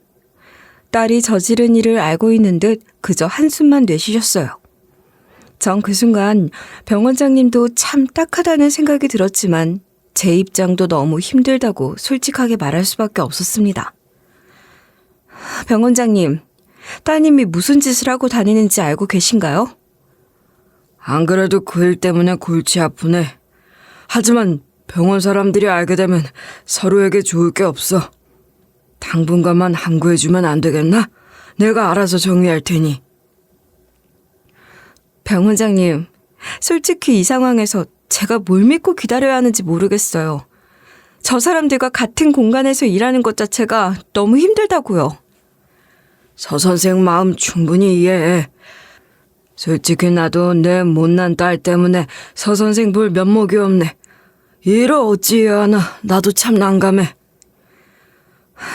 딸이 저지른 일을 알고 있는 듯 그저 한숨만 내쉬셨어요. 전 그 순간 병원장님도 참 딱하다는 생각이 들었지만 제 입장도 너무 힘들다고 솔직하게 말할 수밖에 없었습니다. 병원장님, 따님이 무슨 짓을 하고 다니는지 알고 계신가요? 안 그래도 그 일 때문에 골치 아프네. 하지만 병원 사람들이 알게 되면 서로에게 좋을 게 없어. 당분간만 항구해주면 안 되겠나? 내가 알아서 정리할 테니. 병원장님, 솔직히 이 상황에서 제가 뭘 믿고 기다려야 하는지 모르겠어요. 저 사람들과 같은 공간에서 일하는 것 자체가 너무 힘들다고요. 서 선생 마음 충분히 이해해. 솔직히 나도 내 못난 딸 때문에 서 선생 볼 면목이 없네. 일을 어찌해야 하나 나도 참 난감해.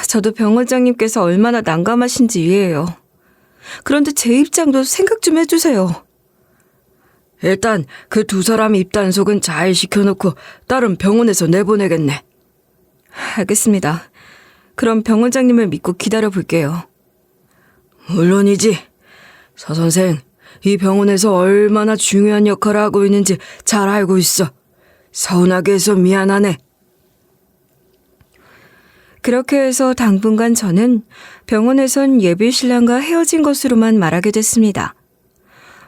저도 병원장님께서 얼마나 난감하신지 이해해요. 그런데 제 입장도 생각 좀 해주세요. 일단 그 두 사람 입단속은 잘 시켜놓고 딸은 병원에서 내보내겠네. 알겠습니다. 그럼 병원장님을 믿고 기다려볼게요. 물론이지. 서 선생, 이 병원에서 얼마나 중요한 역할을 하고 있는지 잘 알고 있어. 서운하게 해서 미안하네. 그렇게 해서 당분간 저는 병원에선 예비 신랑과 헤어진 것으로만 말하게 됐습니다.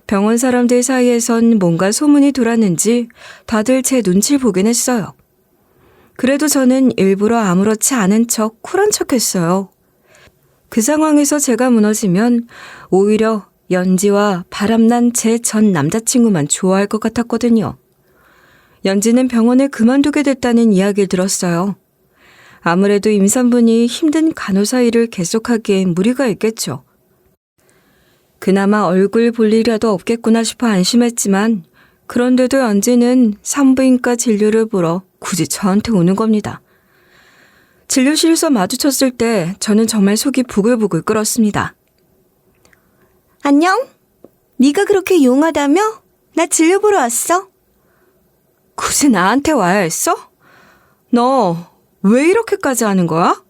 병원 사람들 사이에선 뭔가 소문이 돌았는지 다들 제 눈치를 보긴 했어요. 그래도 저는 일부러 아무렇지 않은 척 쿨한 척했어요. 그 상황에서 제가 무너지면 오히려 연지와 바람난 제 전 남자친구만 좋아할 것 같았거든요. 연지는 병원을 그만두게 됐다는 이야기를 들었어요. 아무래도 임산부니 힘든 간호사 일을 계속하기엔 무리가 있겠죠. 그나마 얼굴 볼 일이라도 없겠구나 싶어 안심했지만 그런데도 연지는 산부인과 진료를 보러 굳이 저한테 오는 겁니다. 진료실에서 마주쳤을 때 저는 정말 속이 부글부글 끓었습니다. 안녕? 네가 그렇게 용하다며? 나 진료 보러 왔어. 굳이 나한테 와야 했어? 너 왜 이렇게까지 하는 거야?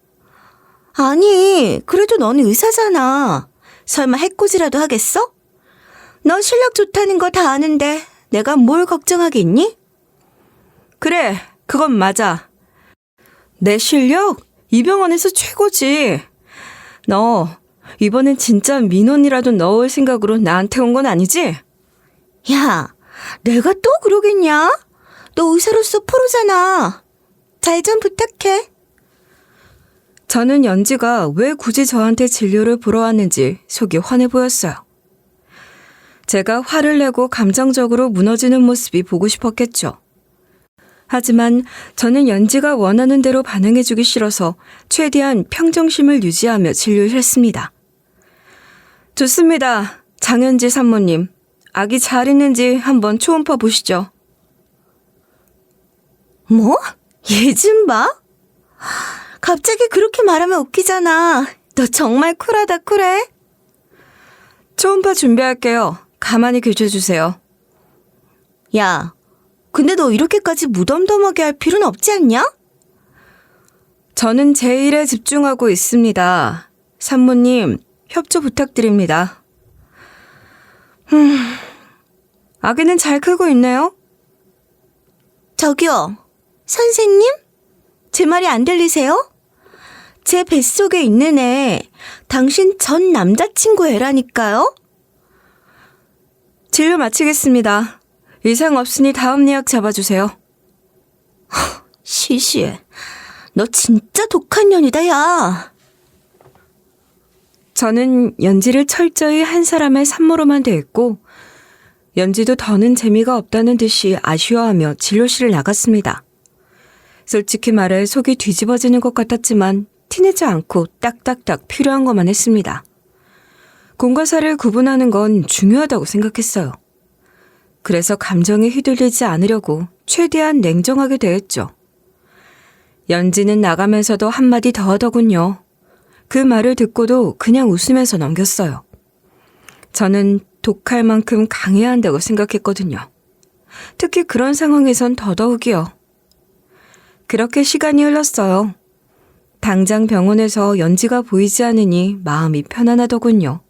아니, 그래도 넌 의사잖아. 설마 해코지라도 하겠어? 너 실력 좋다는 거 다 아는데 내가 뭘 걱정하겠니? 그래, 그건 맞아. 내 실력? 이 병원에서 최고지. 너 이번엔 진짜 민원이라도 넣을 생각으로 나한테 온 건 아니지? 야, 내가 또 그러겠냐? 너 의사로서 프로잖아. 잘 좀 부탁해. 저는 연지가 왜 굳이 저한테 진료를 보러 왔는지 속이 환해 보였어요. 제가 화를 내고 감정적으로 무너지는 모습이 보고 싶었겠죠. 하지만 저는 연지가 원하는 대로 반응해주기 싫어서 최대한 평정심을 유지하며 진료를 했습니다. 좋습니다. 장연지 산모님. 아기 잘 있는지 한번 초음파 보시죠. 뭐? 얘 좀 봐? 갑자기 그렇게 말하면 웃기잖아. 너 정말 쿨하다, 쿨해. 초음파 준비할게요. 가만히 계셔주세요. 야, 근데 너 이렇게까지 무덤덤하게 할 필요는 없지 않냐? 저는 제 일에 집중하고 있습니다. 산모님, 협조 부탁드립니다. 아기는 잘 크고 있네요. 저기요, 선생님? 제 말이 안 들리세요? 제 뱃속에 있는 애, 당신 전 남자친구 애라니까요? 진료 마치겠습니다. 이상 없으니 다음 예약 잡아주세요. 시시해. 너 진짜 독한 년이다, 야. 저는 연지를 철저히 한 사람의 산모로만 대했고 연지도 더는 재미가 없다는 듯이 아쉬워하며 진료실을 나갔습니다. 솔직히 말해 속이 뒤집어지는 것 같았지만 티내지 않고 딱딱딱 필요한 것만 했습니다. 공과 사를 구분하는 건 중요하다고 생각했어요. 그래서 감정에 휘둘리지 않으려고 최대한 냉정하게 대했죠. 연지는 나가면서도 한마디 더 하더군요. 그 말을 듣고도 그냥 웃으면서 넘겼어요. 저는 독할 만큼 강해야 한다고 생각했거든요. 특히 그런 상황에선 더더욱이요. 그렇게 시간이 흘렀어요. 당장 병원에서 연지가 보이지 않으니 마음이 편안하더군요.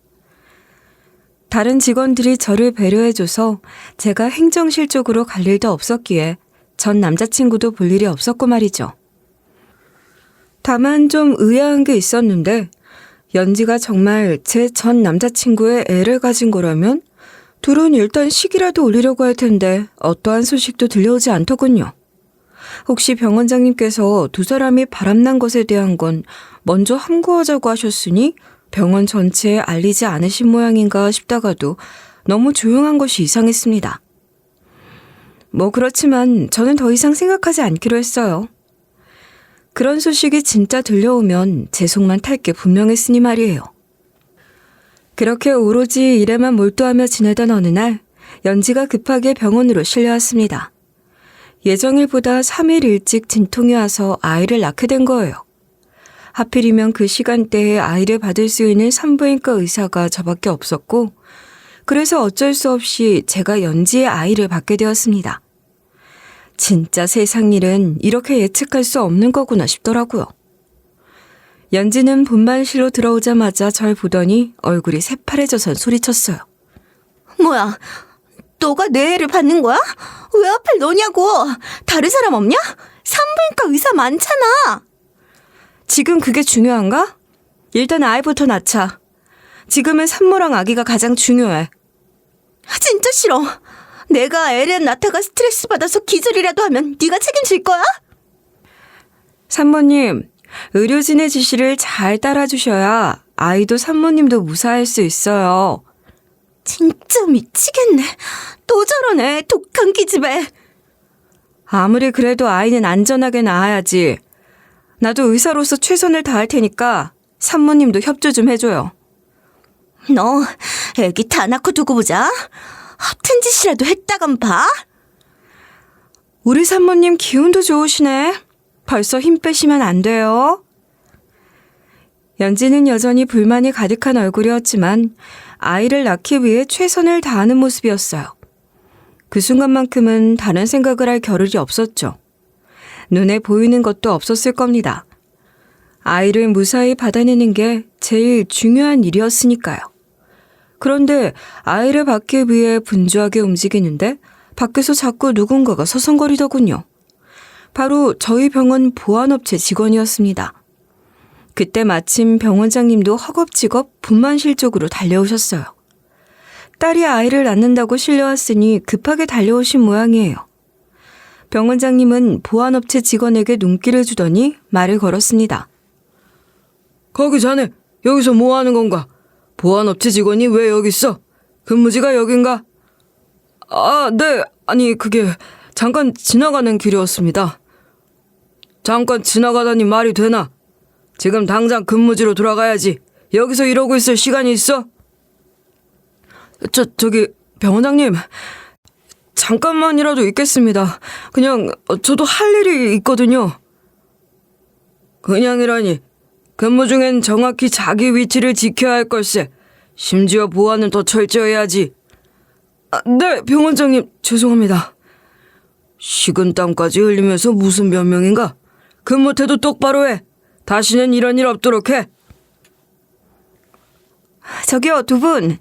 다른 직원들이 저를 배려해줘서 제가 행정실 쪽으로 갈 일도 없었기에 전 남자친구도 볼 일이 없었고 말이죠. 다만 좀 의아한 게 있었는데 연지가 정말 제 전 남자친구의 애를 가진 거라면 둘은 일단 식이라도 올리려고 할 텐데 어떠한 소식도 들려오지 않더군요. 혹시 병원장님께서 두 사람이 바람난 것에 대한 건 먼저 함구하자고 하셨으니 병원 전체에 알리지 않으신 모양인가 싶다가도 너무 조용한 것이 이상했습니다. 뭐 그렇지만 저는 더 이상 생각하지 않기로 했어요. 그런 소식이 진짜 들려오면 제 속만 탈 게 분명했으니 말이에요. 그렇게 오로지 일에만 몰두하며 지내던 어느 날 연지가 급하게 병원으로 실려왔습니다. 예정일보다 3일 일찍 진통이 와서 아이를 낳게 된 거예요. 하필이면 그 시간대에 아이를 받을 수 있는 산부인과 의사가 저밖에 없었고 그래서 어쩔 수 없이 제가 연지의 아이를 받게 되었습니다. 진짜 세상 일은 이렇게 예측할 수 없는 거구나 싶더라고요. 연지는 분만실로 들어오자마자 절 보더니 얼굴이 새파래져선 소리쳤어요. 뭐야, 너가 내 애를 받는 거야? 왜 하필 너냐고. 다른 사람 없냐? 산부인과 의사 많잖아. 지금 그게 중요한가? 일단 아이부터 낳자. 지금은 산모랑 아기가 가장 중요해. 진짜 싫어. 내가 애를 낳다가 스트레스 받아서 기절이라도 하면 네가 책임질 거야? 산모님, 의료진의 지시를 잘 따라주셔야 아이도 산모님도 무사할 수 있어요. 진짜 미치겠네. 또 저러네, 독한 기집애. 아무리 그래도 아이는 안전하게 낳아야지. 나도 의사로서 최선을 다할 테니까 산모님도 협조 좀 해줘요. 너 애기 다 낳고 두고 보자. 허튼 짓이라도 했다간 봐. 우리 산모님 기운도 좋으시네. 벌써 힘 빼시면 안 돼요. 연지는 여전히 불만이 가득한 얼굴이었지만 아이를 낳기 위해 최선을 다하는 모습이었어요. 그 순간만큼은 다른 생각을 할 겨를이 없었죠. 눈에 보이는 것도 없었을 겁니다. 아이를 무사히 받아내는 게 제일 중요한 일이었으니까요. 그런데 아이를 받기 위해 분주하게 움직이는데 밖에서 자꾸 누군가가 서성거리더군요. 바로 저희 병원 보안업체 직원이었습니다. 그때 마침 병원장님도 허겁지겁 분만실 쪽으로 달려오셨어요. 딸이 아이를 낳는다고 실려왔으니 급하게 달려오신 모양이에요. 병원장님은 보안업체 직원에게 눈길을 주더니 말을 걸었습니다. 거기 자네, 여기서 뭐 하는 건가? 보안업체 직원이 왜 여기 있어? 근무지가 여긴가? 아, 네. 아니, 그게 잠깐 지나가는 길이었습니다. 잠깐 지나가다니 말이 되나? 지금 당장 근무지로 돌아가야지. 여기서 이러고 있을 시간이 있어? 저기 병원장님, 잠깐만이라도 있겠습니다. 그냥 저도 할 일이 있거든요. 그냥이라니. 근무 중엔 정확히 자기 위치를 지켜야 할 걸세. 심지어 보안은 더 철저해야지. 아, 네, 병원장님, 죄송합니다. 식은땀까지 흘리면서 무슨 변명인가? 근무 태도 똑바로 해. 다시는 이런 일 없도록 해. 저기요, 두 분.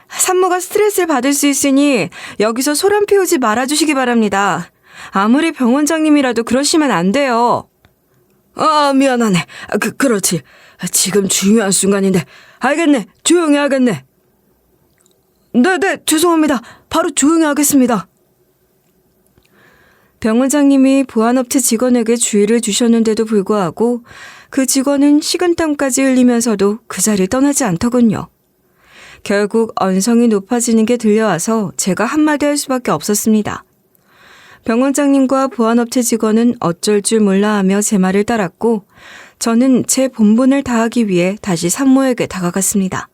산모가 스트레스를 받을 수 있으니 여기서 소란 피우지 말아주시기 바랍니다. 아무리 병원장님이라도 그러시면 안 돼요. 아, 미안하네. 그렇지. 지금 중요한 순간인데. 알겠네. 조용히 하겠네. 네, 죄송합니다. 바로 조용히 하겠습니다. 병원장님이 보안업체 직원에게 주의를 주셨는데도 불구하고 그 직원은 식은땀까지 흘리면서도 그 자리를 떠나지 않더군요. 결국 언성이 높아지는 게 들려와서 제가 한마디 할 수밖에 없었습니다. 병원장님과 보안업체 직원은 어쩔 줄 몰라 하며 제 말을 따랐고 저는 제 본분을 다하기 위해 다시 산모에게 다가갔습니다.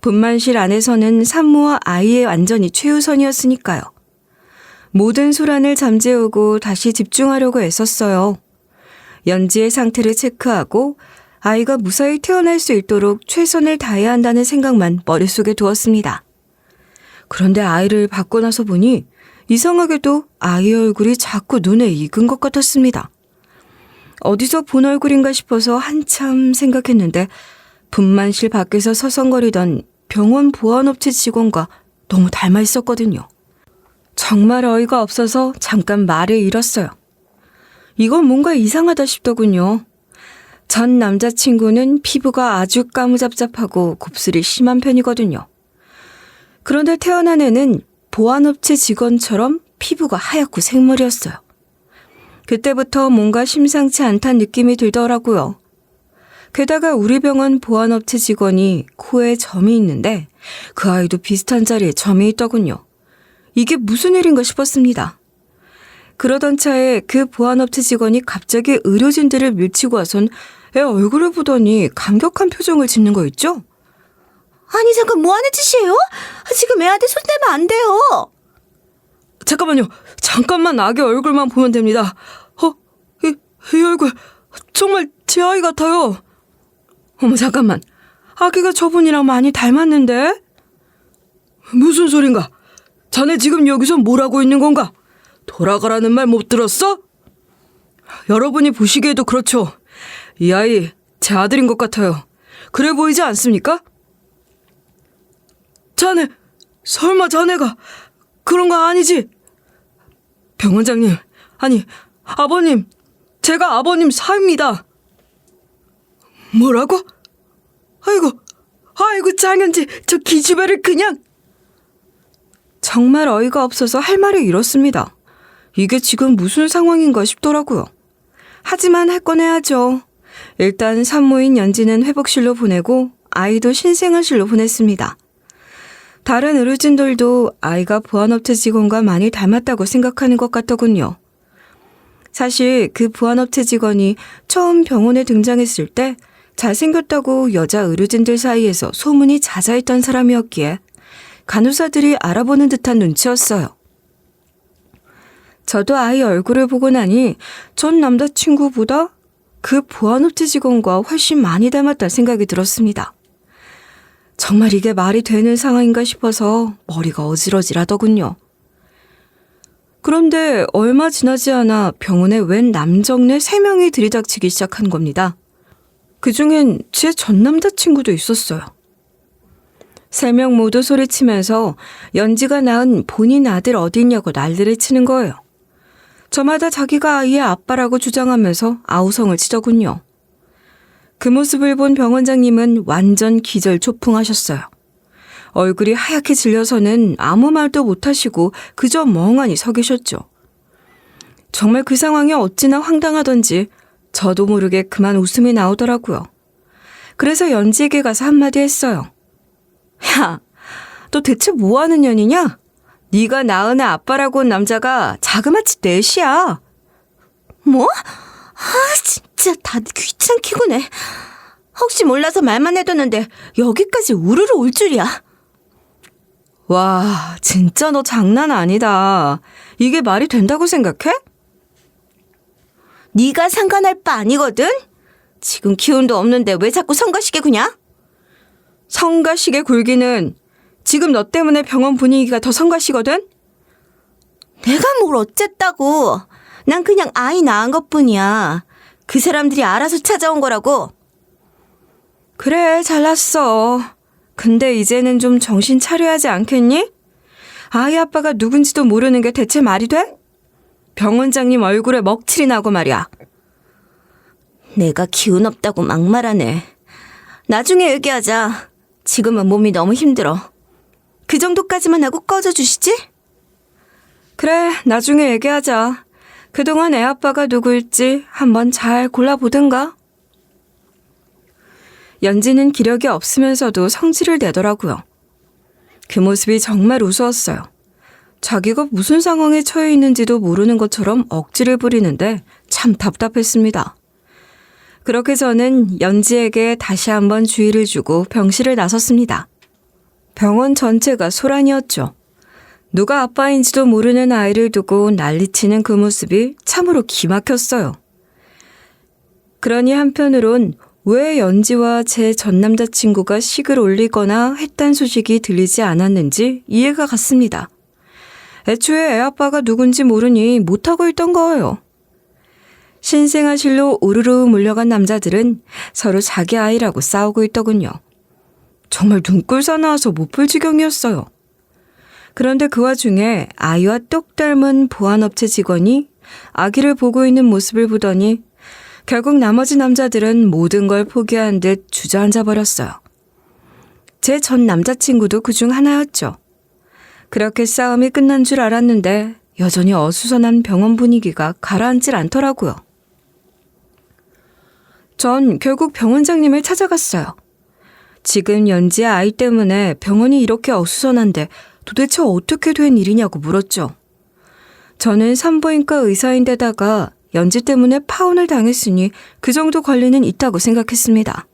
분만실 안에서는 산모와 아이의 안전이 최우선이었으니까요. 모든 소란을 잠재우고 다시 집중하려고 애썼어요. 연지의 상태를 체크하고 아이가 무사히 태어날 수 있도록 최선을 다해야 한다는 생각만 머릿속에 두었습니다. 그런데 아이를 받고 나서 보니 이상하게도 아이의 얼굴이 자꾸 눈에 익은 것 같았습니다. 어디서 본 얼굴인가 싶어서 한참 생각했는데 분만실 밖에서 서성거리던 병원 보안업체 직원과 너무 닮아 있었거든요. 정말 어이가 없어서 잠깐 말을 잃었어요. 이건 뭔가 이상하다 싶더군요. 전 남자친구는 피부가 아주 까무잡잡하고 곱슬이 심한 편이거든요. 그런데 태어난 애는 보안업체 직원처럼 피부가 하얗고 생머리였어요. 그때부터 뭔가 심상치 않다는 느낌이 들더라고요. 게다가 우리 병원 보안업체 직원이 코에 점이 있는데 그 아이도 비슷한 자리에 점이 있더군요. 이게 무슨 일인가 싶었습니다. 그러던 차에 그 보안업체 직원이 갑자기 의료진들을 밀치고 와선 애 얼굴을 보더니 감격한 표정을 짓는 거 있죠? 아니 잠깐 뭐 하는 짓이에요? 지금 애한테 손 대면 안 돼요. 잠깐만요. 잠깐만 아기 얼굴만 보면 됩니다. 이 얼굴 정말 제 아이 같아요. 어머, 잠깐만. 아기가 저분이랑 많이 닮았는데? 무슨 소린가? 자네 지금 여기서 뭘 하고 있는 건가? 돌아가라는 말 못 들었어? 여러분이 보시기에도 그렇죠. 이 아이 제 아들인 것 같아요. 그래 보이지 않습니까? 자네, 설마 자네가 그런 거 아니지? 병원장님, 아니 아버님, 제가 아버님 사입니다. 뭐라고? 아이고 장현지, 저 기집애를 그냥... 정말 어이가 없어서 할 말을 잃었습니다. 이게 지금 무슨 상황인가 싶더라고요. 하지만 할 건 해야죠. 일단 산모인 연지는 회복실로 보내고 아이도 신생아실로 보냈습니다. 다른 의료진들도 아이가 보안업체 직원과 많이 닮았다고 생각하는 것 같더군요. 사실 그 보안업체 직원이 처음 병원에 등장했을 때 잘생겼다고 여자 의료진들 사이에서 소문이 자자했던 사람이었기에 간호사들이 알아보는 듯한 눈치였어요. 저도 아이 얼굴을 보고 나니 전 남자친구보다 그 보안업체 직원과 훨씬 많이 닮았다는 생각이 들었습니다. 정말 이게 말이 되는 상황인가 싶어서 머리가 어질어질하더군요. 그런데 얼마 지나지 않아 병원에 웬 남정네 3명이 들이닥치기 시작한 겁니다. 그중엔 제 전 남자친구도 있었어요. 3명 모두 소리치면서 연지가 낳은 본인 아들 어디 있냐고 난리를 치는 거예요. 저마다 자기가 아이의 아빠라고 주장하면서 아우성을 치더군요. 그 모습을 본 병원장님은 완전 기절초풍하셨어요. 얼굴이 하얗게 질려서는 아무 말도 못하시고 그저 멍하니 서 계셨죠. 정말 그 상황이 어찌나 황당하던지 저도 모르게 그만 웃음이 나오더라고요. 그래서 연지에게 가서 한마디 했어요. 야, 너 대체 뭐하는 년이냐? 네가 낳은 애 아빠라고 온 남자가 자그마치 넷이야. 뭐? 진짜 다들 귀찮기군 해. 혹시 몰라서 말만 해뒀는데 여기까지 우르르 올 줄이야. 와, 진짜 너 장난 아니다. 이게 말이 된다고 생각해? 네가 상관할 바 아니거든? 지금 기운도 없는데 왜 자꾸 성가시게 구냐? 성가시게 굴기는 지금 너 때문에 병원 분위기가 더 성가시거든? 내가 뭘 어쨌다고. 난 그냥 아이 낳은 것뿐이야. 그 사람들이 알아서 찾아온 거라고. 그래, 잘났어. 근데 이제는 좀 정신 차려야 하지 않겠니? 아이 아빠가 누군지도 모르는 게 대체 말이 돼? 병원장님 얼굴에 먹칠이 나고 말이야. 내가 기운 없다고 막말하네. 나중에 얘기하자. 지금은 몸이 너무 힘들어. 그 정도까지만 하고 꺼져주시지? 그래, 나중에 얘기하자. 그동안 애 아빠가 누구일지 한번 잘 골라보든가. 연지는 기력이 없으면서도 성질을 내더라고요. 그 모습이 정말 우스웠어요. 자기가 무슨 상황에 처해 있는지도 모르는 것처럼 억지를 부리는데 참 답답했습니다. 그렇게 저는 연지에게 다시 한번 주의를 주고 병실을 나섰습니다. 병원 전체가 소란이었죠. 누가 아빠인지도 모르는 아이를 두고 난리치는 그 모습이 참으로 기막혔어요. 그러니 한편으론 왜 연지와 제 전 남자친구가 식을 올리거나 했단 소식이 들리지 않았는지 이해가 갔습니다. 애초에 애 아빠가 누군지 모르니 못하고 있던 거예요. 신생아실로 우르르 몰려간 남자들은 서로 자기 아이라고 싸우고 있더군요. 정말 눈꼴 사나워서 못 볼 지경이었어요. 그런데 그 와중에 아이와 똑 닮은 보안업체 직원이 아기를 보고 있는 모습을 보더니 결국 나머지 남자들은 모든 걸 포기한 듯 주저앉아 버렸어요. 제 전 남자친구도 그중 하나였죠. 그렇게 싸움이 끝난 줄 알았는데 여전히 어수선한 병원 분위기가 가라앉질 않더라고요. 전 결국 병원장님을 찾아갔어요. 지금 연지의 아이 때문에 병원이 이렇게 어수선한데 도대체 어떻게 된 일이냐고 물었죠. 저는 산부인과 의사인데다가 연지 때문에 파혼을 당했으니 그 정도 권리는 있다고 생각했습니다.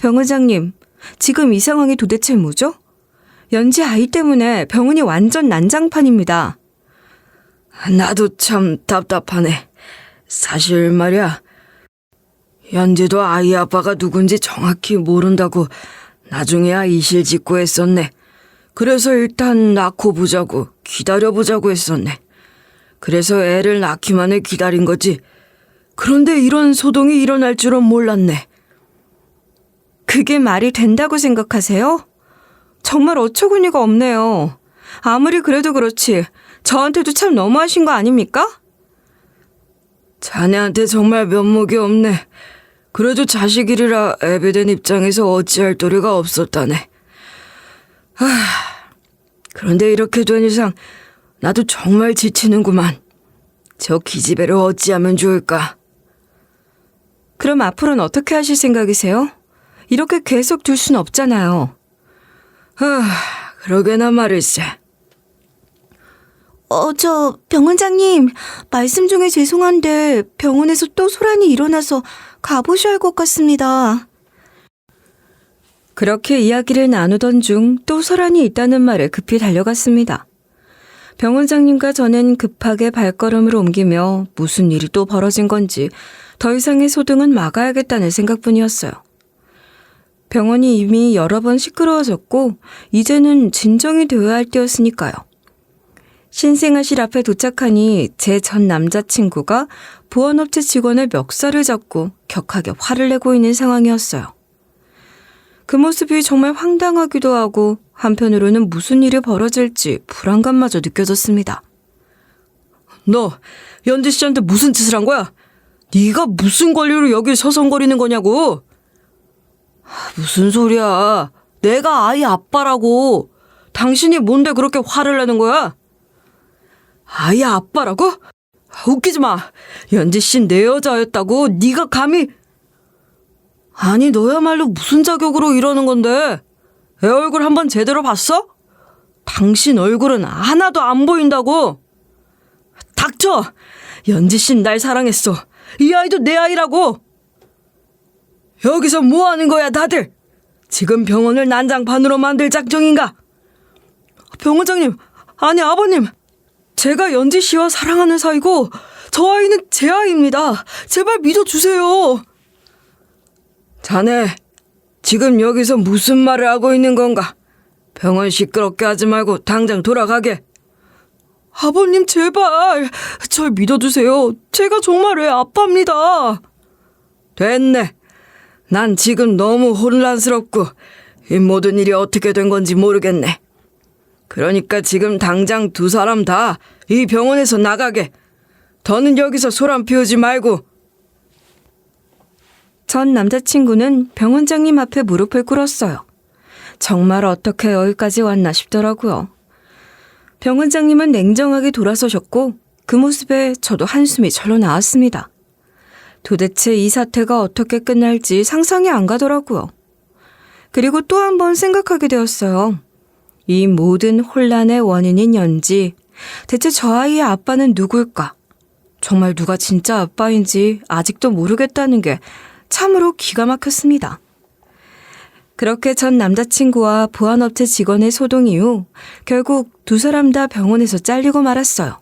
병원장님, 지금 이 상황이 도대체 뭐죠? 연지 아이 때문에 병원이 완전 난장판입니다. 나도 참 답답하네. 사실 말이야. 연지도 아이 아빠가 누군지 정확히 모른다고 나중에야 이실직고 했었네. 그래서 일단 낳고 보자고 기다려보자고 했었네. 그래서 애를 낳기만을 기다린 거지. 그런데 이런 소동이 일어날 줄은 몰랐네. 그게 말이 된다고 생각하세요? 정말 어처구니가 없네요. 아무리 그래도 그렇지 저한테도 참 너무하신 거 아닙니까? 자네한테 정말 면목이 없네. 그래도 자식이라 애비된 입장에서 어찌할 도리가 없었다네. 그런데 이렇게 된 이상 나도 정말 지치는구만. 저 기집애를 어찌하면 좋을까? 그럼 앞으로는 어떻게 하실 생각이세요? 이렇게 계속 둘 순 없잖아요. 그러게나 말일세. 저 병원장님, 말씀 중에 죄송한데 병원에서 또 소란이 일어나서 가보셔야 할 것 같습니다. 그렇게 이야기를 나누던 중 또 소란이 있다는 말에 급히 달려갔습니다. 병원장님과 저는 급하게 발걸음을 옮기며 무슨 일이 또 벌어진 건지 더 이상의 소등은 막아야겠다는 생각뿐이었어요. 병원이 이미 여러 번 시끄러워졌고 이제는 진정이 되어야 할 때였으니까요. 신생아실 앞에 도착하니 제 전 남자친구가 보안업체 직원의 멱살을 잡고 격하게 화를 내고 있는 상황이었어요. 그 모습이 정말 황당하기도 하고 한편으로는 무슨 일이 벌어질지 불안감마저 느껴졌습니다. 너 연지 씨한테 무슨 짓을 한 거야? 네가 무슨 권리로 여길 서성거리는 거냐고. 무슨 소리야. 내가 아이 아빠라고. 당신이 뭔데 그렇게 화를 내는 거야? 아이 아빠라고? 웃기지 마. 연지 씨 내 여자였다고. 네가 감히. 아니 너야말로 무슨 자격으로 이러는 건데. 애 얼굴 한번 제대로 봤어? 당신 얼굴은 하나도 안 보인다고. 닥쳐. 연지 씨는 날 사랑했어. 이 아이도 내 아이라고. 여기서 뭐 하는 거야 다들. 지금 병원을 난장판으로 만들 작정인가? 병원장님, 아니 아버님. 제가 연지 씨와 사랑하는 사이고 저 아이는 제 아이입니다. 제발 믿어주세요. 자네, 지금 여기서 무슨 말을 하고 있는 건가? 병원 시끄럽게 하지 말고 당장 돌아가게. 아버님 제발 절 믿어주세요. 제가 정말 애 아빠입니다. 됐네. 난 지금 너무 혼란스럽고 이 모든 일이 어떻게 된 건지 모르겠네. 그러니까 지금 당장 두 사람 다 이 병원에서 나가게. 더는 여기서 소란 피우지 말고. 전 남자친구는 병원장님 앞에 무릎을 꿇었어요. 정말 어떻게 여기까지 왔나 싶더라고요. 병원장님은 냉정하게 돌아서셨고 그 모습에 저도 한숨이 절로 나왔습니다. 도대체 이 사태가 어떻게 끝날지 상상이 안 가더라고요. 그리고 또 한 번 생각하게 되었어요. 이 모든 혼란의 원인인 연지, 대체 저 아이의 아빠는 누굴까? 정말 누가 진짜 아빠인지 아직도 모르겠다는 게 참으로 기가 막혔습니다. 그렇게 전 남자친구와 보안업체 직원의 소동 이후 결국 두 사람 다 병원에서 잘리고 말았어요.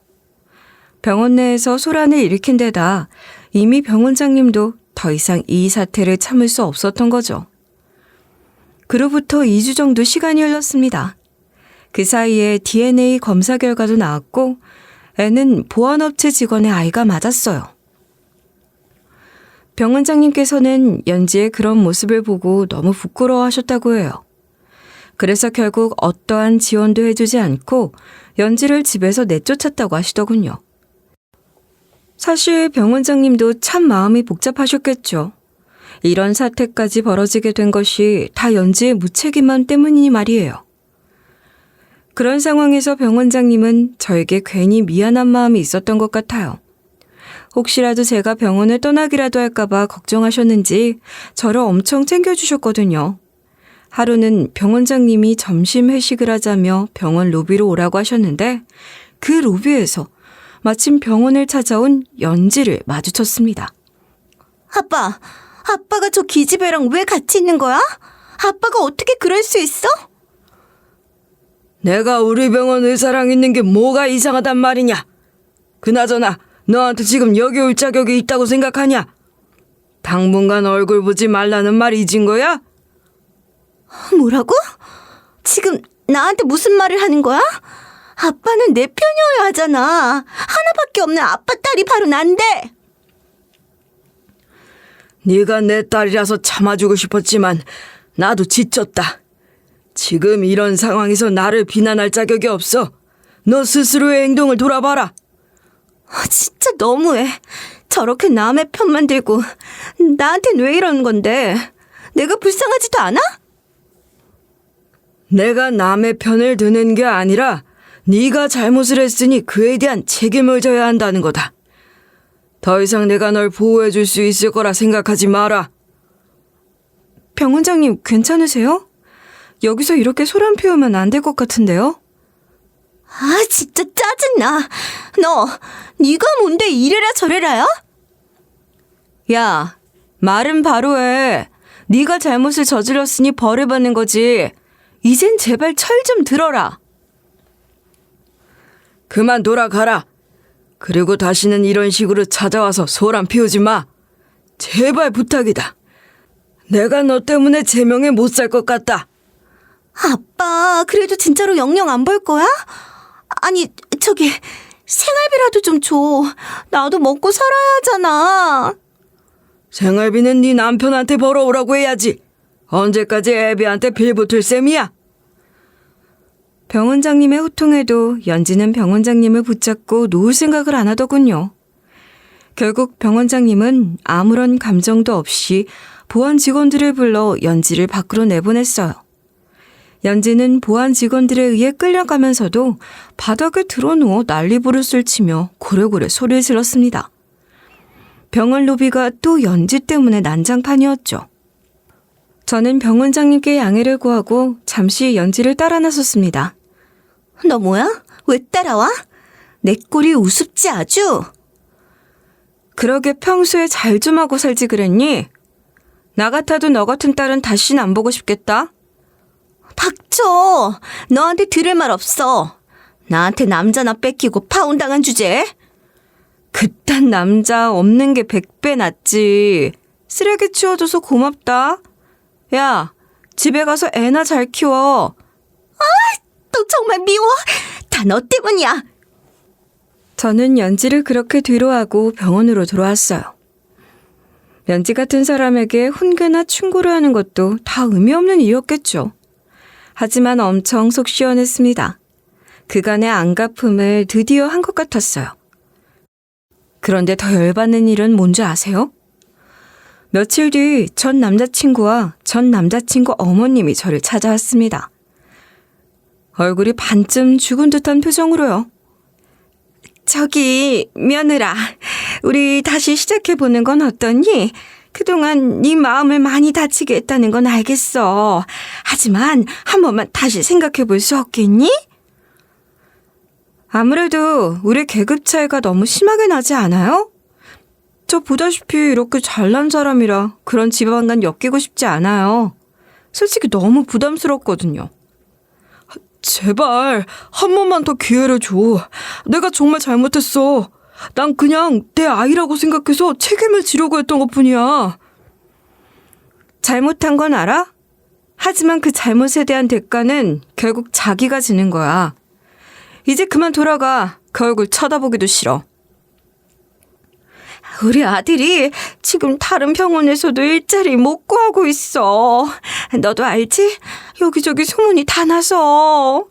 병원 내에서 소란을 일으킨 데다 이미 병원장님도 더 이상 이 사태를 참을 수 없었던 거죠. 그로부터 2주 정도 시간이 흘렀습니다. 그 사이에 DNA 검사 결과도 나왔고 애는 보안업체 직원의 아이가 맞았어요. 병원장님께서는 연지의 그런 모습을 보고 너무 부끄러워하셨다고 해요. 그래서 결국 어떠한 지원도 해주지 않고 연지를 집에서 내쫓았다고 하시더군요. 사실 병원장님도 참 마음이 복잡하셨겠죠. 이런 사태까지 벌어지게 된 것이 다 연지의 무책임함 때문이니 말이에요. 그런 상황에서 병원장님은 저에게 괜히 미안한 마음이 있었던 것 같아요. 혹시라도 제가 병원을 떠나기라도 할까봐 걱정하셨는지 저를 엄청 챙겨주셨거든요. 하루는 병원장님이 점심 회식을 하자며 병원 로비로 오라고 하셨는데 그 로비에서 마침 병원을 찾아온 연지를 마주쳤습니다. 아빠가 저 기집애랑 왜 같이 있는 거야? 아빠가 어떻게 그럴 수 있어? 내가 우리 병원 의사랑 있는 게 뭐가 이상하단 말이냐? 그나저나 너한테 지금 여기 올 자격이 있다고 생각하냐? 당분간 얼굴 보지 말라는 말 잊은 거야? 뭐라고? 지금 나한테 무슨 말을 하는 거야? 아빠는 내 편이어야 하잖아. 하나밖에 없는 아빠 딸이 바로 난데. 네가 내 딸이라서 참아주고 싶었지만 나도 지쳤다. 지금 이런 상황에서 나를 비난할 자격이 없어. 너 스스로의 행동을 돌아봐라. 진짜 너무해. 저렇게 남의 편만 들고 나한텐 왜 이러는 건데? 내가 불쌍하지도 않아? 내가 남의 편을 드는 게 아니라 네가 잘못을 했으니 그에 대한 책임을 져야 한다는 거다. 더 이상 내가 널 보호해 줄 수 있을 거라 생각하지 마라. 병원장님 괜찮으세요? 여기서 이렇게 소란 피우면 안 될 것 같은데요? 진짜 짜증나. 네가 뭔데 이래라 저래라야? 야, 말은 바로 해. 네가 잘못을 저질렀으니 벌을 받는 거지. 이젠 제발 철 좀 들어라. 그만 돌아가라. 그리고 다시는 이런 식으로 찾아와서 소란 피우지 마. 제발 부탁이다. 내가 너 때문에 제명에 못 살 것 같다. 아빠, 그래도 진짜로 영영 안 볼 거야? 아니, 저기 생활비라도 좀 줘. 나도 먹고 살아야 하잖아. 생활비는 네 남편한테 벌어오라고 해야지. 언제까지 애비한테 빌붙을 셈이야? 병원장님의 호통에도 연지는 병원장님을 붙잡고 놓을 생각을 안 하더군요. 결국 병원장님은 아무런 감정도 없이 보안 직원들을 불러 연지를 밖으로 내보냈어요. 연지는 보안 직원들에 의해 끌려가면서도 바닥에 드러누워 난리부르스를 치며 고래고래 소리를 질렀습니다. 병원 로비가 또 연지 때문에 난장판이었죠. 저는 병원장님께 양해를 구하고 잠시 연지를 따라 나섰습니다. 너 뭐야? 왜 따라와? 내 꼴이 우습지 아주? 그러게 평소에 잘 좀 하고 살지 그랬니? 나 같아도 너 같은 딸은 다시는 안 보고 싶겠다. 닥쳐! 너한테 들을 말 없어. 나한테 남자나 뺏기고 파혼당한 주제에? 그딴 남자 없는 게 100배 낫지. 쓰레기 치워줘서 고맙다. 야, 집에 가서 애나 잘 키워. 너 정말 미워. 다 너 때문이야. 저는 연지를 그렇게 뒤로하고 병원으로 돌아왔어요. 연지 같은 사람에게 훈계나 충고를 하는 것도 다 의미 없는 일이었겠죠. 하지만 엄청 속 시원했습니다. 그간의 안갚음을 드디어 한 것 같았어요. 그런데 더 열받는 일은 뭔지 아세요? 며칠 뒤 전 남자친구와 전 남자친구 어머님이 저를 찾아왔습니다. 얼굴이 반쯤 죽은 듯한 표정으로요. 저기 며느라, 우리 다시 시작해보는 건 어떠니? 그동안 네 마음을 많이 다치게 했다는 건 알겠어. 하지만 한 번만 다시 생각해볼 수 없겠니? 아무래도 우리 계급 차이가 너무 심하게 나지 않아요? 저 보다시피 이렇게 잘난 사람이라 그런 지방간 엮이고 싶지 않아요. 솔직히 너무 부담스럽거든요. 제발 한 번만 더 기회를 줘. 내가 정말 잘못했어. 난 그냥 내 아이라고 생각해서 책임을 지려고 했던 것뿐이야. 잘못한 건 알아? 하지만 그 잘못에 대한 대가는 결국 자기가 지는 거야. 이제 그만 돌아가. 그 얼굴 쳐다보기도 싫어. 우리 아들이 지금 다른 병원에서도 일자리 못 구하고 있어. 너도 알지? 여기저기 소문이 다 나서.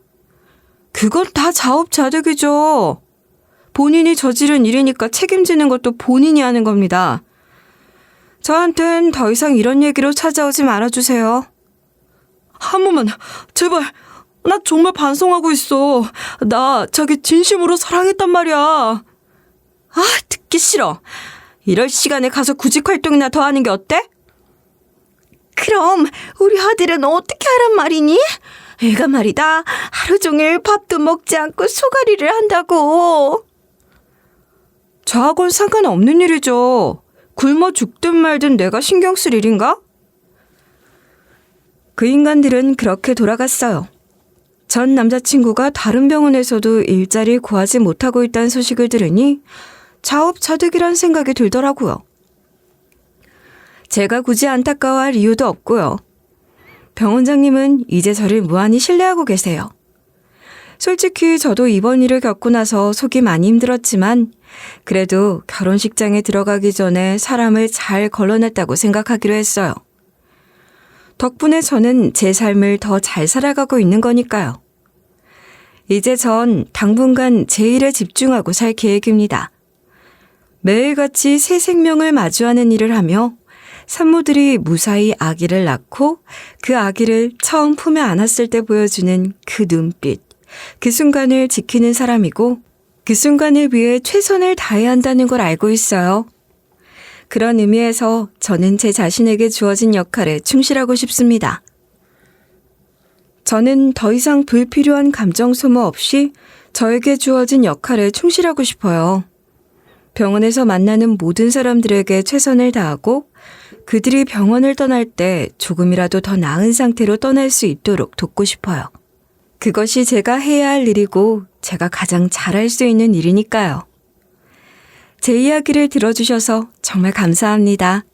그건 다 자업자득이죠. 본인이 저지른 일이니까 책임지는 것도 본인이 하는 겁니다. 저한텐 더 이상 이런 얘기로 찾아오지 말아주세요. 한 번만 제발. 나 정말 반성하고 있어. 나 자기 진심으로 사랑했단 말이야. 아, 듣기 싫어. 이럴 시간에 가서 구직 활동이나 더 하는 게 어때? 그럼 우리 아들은 어떻게 하란 말이니? 애가 말이다. 하루 종일 밥도 먹지 않고 소가리를 한다고. 저하고는 상관없는 일이죠. 굶어 죽든 말든 내가 신경 쓸 일인가? 그 인간들은 그렇게 돌아갔어요. 전 남자친구가 다른 병원에서도 일자리 구하지 못하고 있다는 소식을 들으니 자업자득이란 생각이 들더라고요. 제가 굳이 안타까워할 이유도 없고요. 병원장님은 이제 저를 무한히 신뢰하고 계세요. 솔직히 저도 이번 일을 겪고 나서 속이 많이 힘들었지만 그래도 결혼식장에 들어가기 전에 사람을 잘 걸러냈다고 생각하기로 했어요. 덕분에 저는 제 삶을 더 잘 살아가고 있는 거니까요. 이제 전 당분간 제 일에 집중하고 살 계획입니다. 매일같이 새 생명을 마주하는 일을 하며 산모들이 무사히 아기를 낳고 그 아기를 처음 품에 안았을 때 보여주는 그 눈빛, 그 순간을 지키는 사람이고 그 순간을 위해 최선을 다해야 한다는 걸 알고 있어요. 그런 의미에서 저는 제 자신에게 주어진 역할에 충실하고 싶습니다. 저는 더 이상 불필요한 감정 소모 없이 저에게 주어진 역할에 충실하고 싶어요. 병원에서 만나는 모든 사람들에게 최선을 다하고 그들이 병원을 떠날 때 조금이라도 더 나은 상태로 떠날 수 있도록 돕고 싶어요. 그것이 제가 해야 할 일이고 제가 가장 잘할 수 있는 일이니까요. 제 이야기를 들어주셔서 정말 감사합니다.